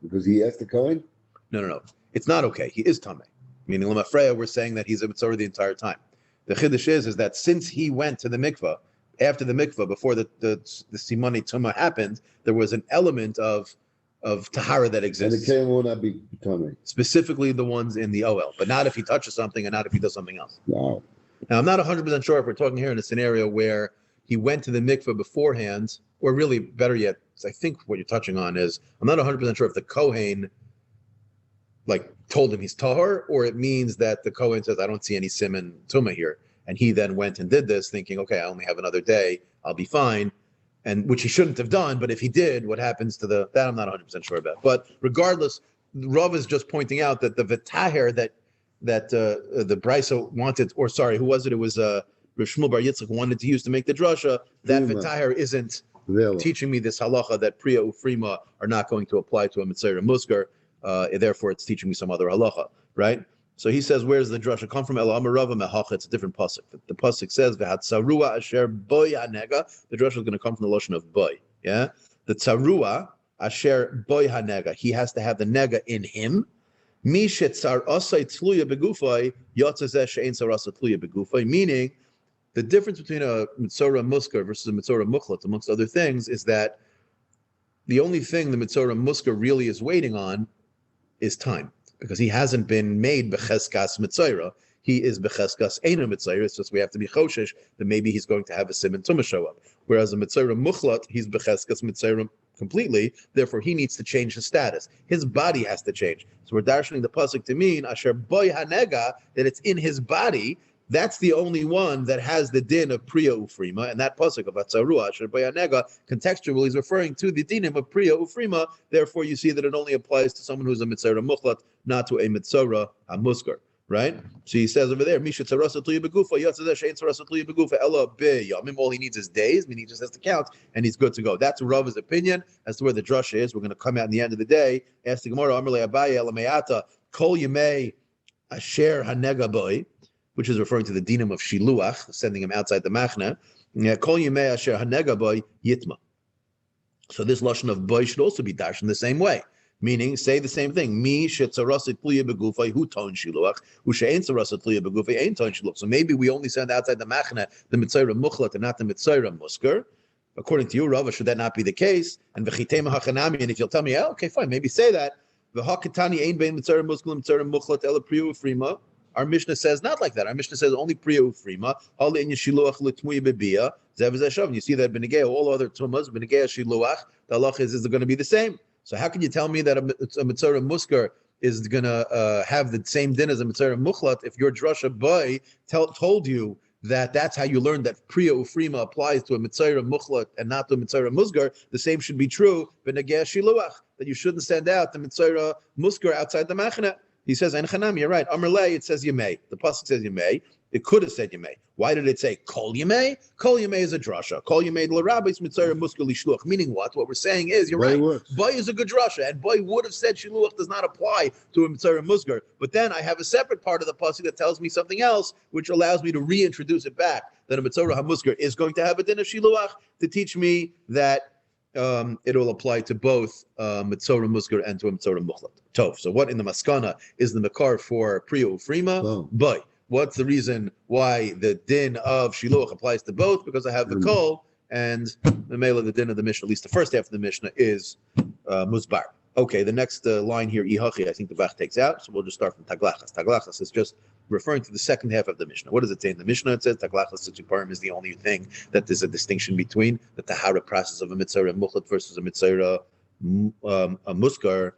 because he asked the kohen? No. It's not okay. He is tamei. Meaning lemafreya, we're saying that he's a mitzorah the entire time. The chiddush is that since he went to the mikvah, after the mikvah, before the simani tuma happened, there was an element of tahara that exists. And the kohen will not be tamei. Specifically the ones in the OL, but not if he touches something and not if he does something else. Wow. Now, I'm not 100% sure if we're talking here in a scenario where he went to the mikveh beforehand, or really better yet, I think what you're touching on is, I'm not 100% sure if the Kohen told him he's tahor, or it means that the Kohen says, I don't see any siman tuma here. And he then went and did this thinking, okay, I only have another day, I'll be fine. And which he shouldn't have done, but if he did, what happens to that I'm not 100% sure about. But regardless, Rav is just pointing out that the V'taher that the Brisa wanted, or sorry, who was it? It was Rav Shmuel Bar Yitzchak wanted to use to make the drasha. That V'taher isn't teaching me this halacha that priya ufrima are not going to apply to a mitzayra muskar. Therefore, it's teaching me some other halacha, right? So he says, where's the drasha come from? It's a different pasuk. The pasuk says, "V'hatzarua asher boy hanega." The drasha is going to come from the lotion of boy. Yeah, the tzarua asher boy hanega. He has to have the nega in him. Meaning, the difference between a mitzorah muskar versus a mitzorah muchlat, amongst other things, is that the only thing the mitzorah muskar really is waiting on is time, because he hasn't been made becheskas mitzorah. He is becheskas eina mitzorah. It's just we have to be choshesh that maybe he's going to have a siman tumah show up. Whereas a mitzorah muchlat, he's becheskas mitzorah completely. Therefore, he needs to change his status. His body has to change. So we're darshaning the pasuk to mean asher boy hanega, that it's in his body. That's the only one that has the din of priya ufrima, and that pasuk of atzarua asher boy hanega contextually is referring to the dinim of priya ufrima. Therefore, you see that it only applies to someone who's a mitzorah muchlat, not to a mitzorah muskar. Right? So he says over there, Misha tzarasa tluya begufa, yatzazeh she'ein tzarasa tluya begufa, ella b'yamim. All he needs is days, meaning he just has to count, and he's good to go. That's Rav's opinion as to where the drasha is. We're going to come out in the end of the day. Ask the Gemara, Amar le Abaye ela me'ata kol yemei asher hanega boy, which is referring to the dinim of shiluach, sending him outside the machna. Kol yemei asher hanega boy yitma. So this lashon of boy should also be dashed in the same way. Meaning, say the same thing. Mi shetzarasit tluya begufay hu ton shiluach, hu she'ein tzarasit tluya begufay ein ton shiluach. So maybe we only send outside the machna the mitzayra muchlat and not the mitzayra muskar. According to you, Rava, should that not be the case? And v'chitema hachanami. And if you'll tell me, yeah, okay, fine, maybe say that. V'hakatani ein bein mitzayra muskal mitzayra muchlat ela priya ufrima. Our Mishnah says not like that. Our Mishnah says only priya ufrima. Hal in yeshiluach l'tmuya bebia. Zev zeshav. You see that benegei all other tumas benegei shiluach. The halach is going to be the same. So how can you tell me that a Mitzvah Muskar is going to have the same din as a Mitzvah Muchlat if your drasha boy told you that that's how you learned that Priya Ufrima applies to a Mitzvah Muchlat and not to a Mitzvah Musgar? The same should be true B'negeh Shiluach, that you shouldn't send out the Mitzvah Muskar outside the Machna. He says, Ein Chanam, you're right. Amr Lei, it says you may. The pasuk says you may. It could have said you may. Why did it say Kol Yemei? Kol Yemei is a drasha. Kol Yemei l'Rabbis Mitzvah Muskar Lishluach. Meaning what? What we're saying is, you're right. Boy is a good drasha, and boy would have said Shiluach does not apply to a Mitzvah Musgar. But then I have a separate part of the pasuk that tells me something else, which allows me to reintroduce it back. That a Mitzvah HaMusgar is going to have a din of Shiluach to teach me that it will apply to both Mitzvah Musgar and to a Mitzvah Muchlat. Tov. So what in the Maskana is the Makar for Priya Ufrima? Boy. What's the reason why the din of Shiluach applies to both? Because I have the Kol, and the Mela, the din of the Mishnah, at least the first half of the Mishnah, is Musbar. Okay, the next line here, Ihachi, I think the Bach takes out, so we'll just start from Taglachas. Taglachas is just referring to the second half of the Mishnah. What does it say in the Mishnah? It says Taglachas Tziparim is the only thing that there's a distinction between the Tahara process of a Mitzvah Muchlat versus a Mitzvah Muskar.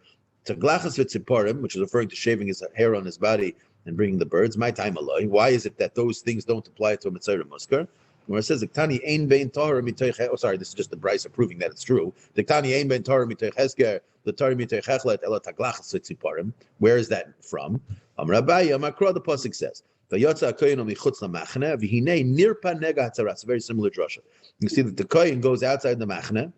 Taglachas Tziparim, which is referring to shaving his hair on his body and bringing the birds. My time alone. Why is it that those things don't apply to a Mitzvah Muskar? Where it says, "Diktani ein bein Torah mitoich." Oh, sorry, this is just the Brisa proving that it's true. Diktani ein bein Torah mitoich Hesker, the Torah mitoich Hechlet ela taglachas tzipparim. Where is that from? Amar Abaye, Amar Kra, the pasuk says, "Vayotza hakohen michutz lamachne v'hinei nirpa nega hatzaras." It's a very similar drasha. You see that the kohen goes outside the machne,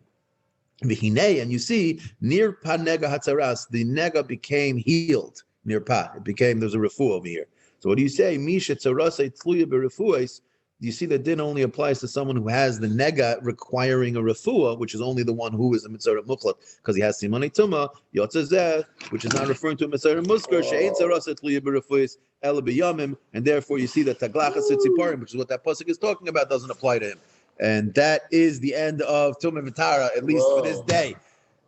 v'hinei, and you see nirpa nega hatzaras. The nega became healed. Nirpa, it became, there's a refu over here. So what do you say? Misha tzarasei tluya berefuos. You see that din only applies to someone who has the nega requiring a refuah, which is only the one who is a mitzvah muchlat, because he has simani tuma, yotzazeh, which is not referring to a mitzvah muskar, she'ein tzarasa tluya berefuos ela b'yamim, and therefore you see that taglachas tzipparim, which is what that pasuk is talking about, doesn't apply to him. And that is the end of Tumah V'Tara, at least for this day.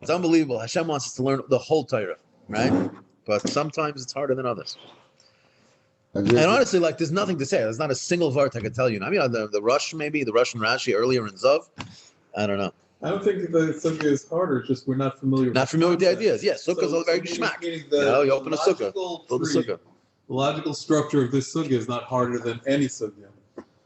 It's unbelievable. Hashem wants us to learn the whole Torah, right? But sometimes it's harder than others. And honestly, like, there's nothing to say. There's not a single vart I could tell you. I mean, the Rush, maybe, the Russian Rashi earlier in Zav. I don't know. I don't think the sukkah is harder. It's just we're not familiar. Not familiar with the ideas. Yes, sukkah is very geschmack. You know, you open a sukkah, build a sukkah. The logical structure of this sukkah is not harder than any sukkah.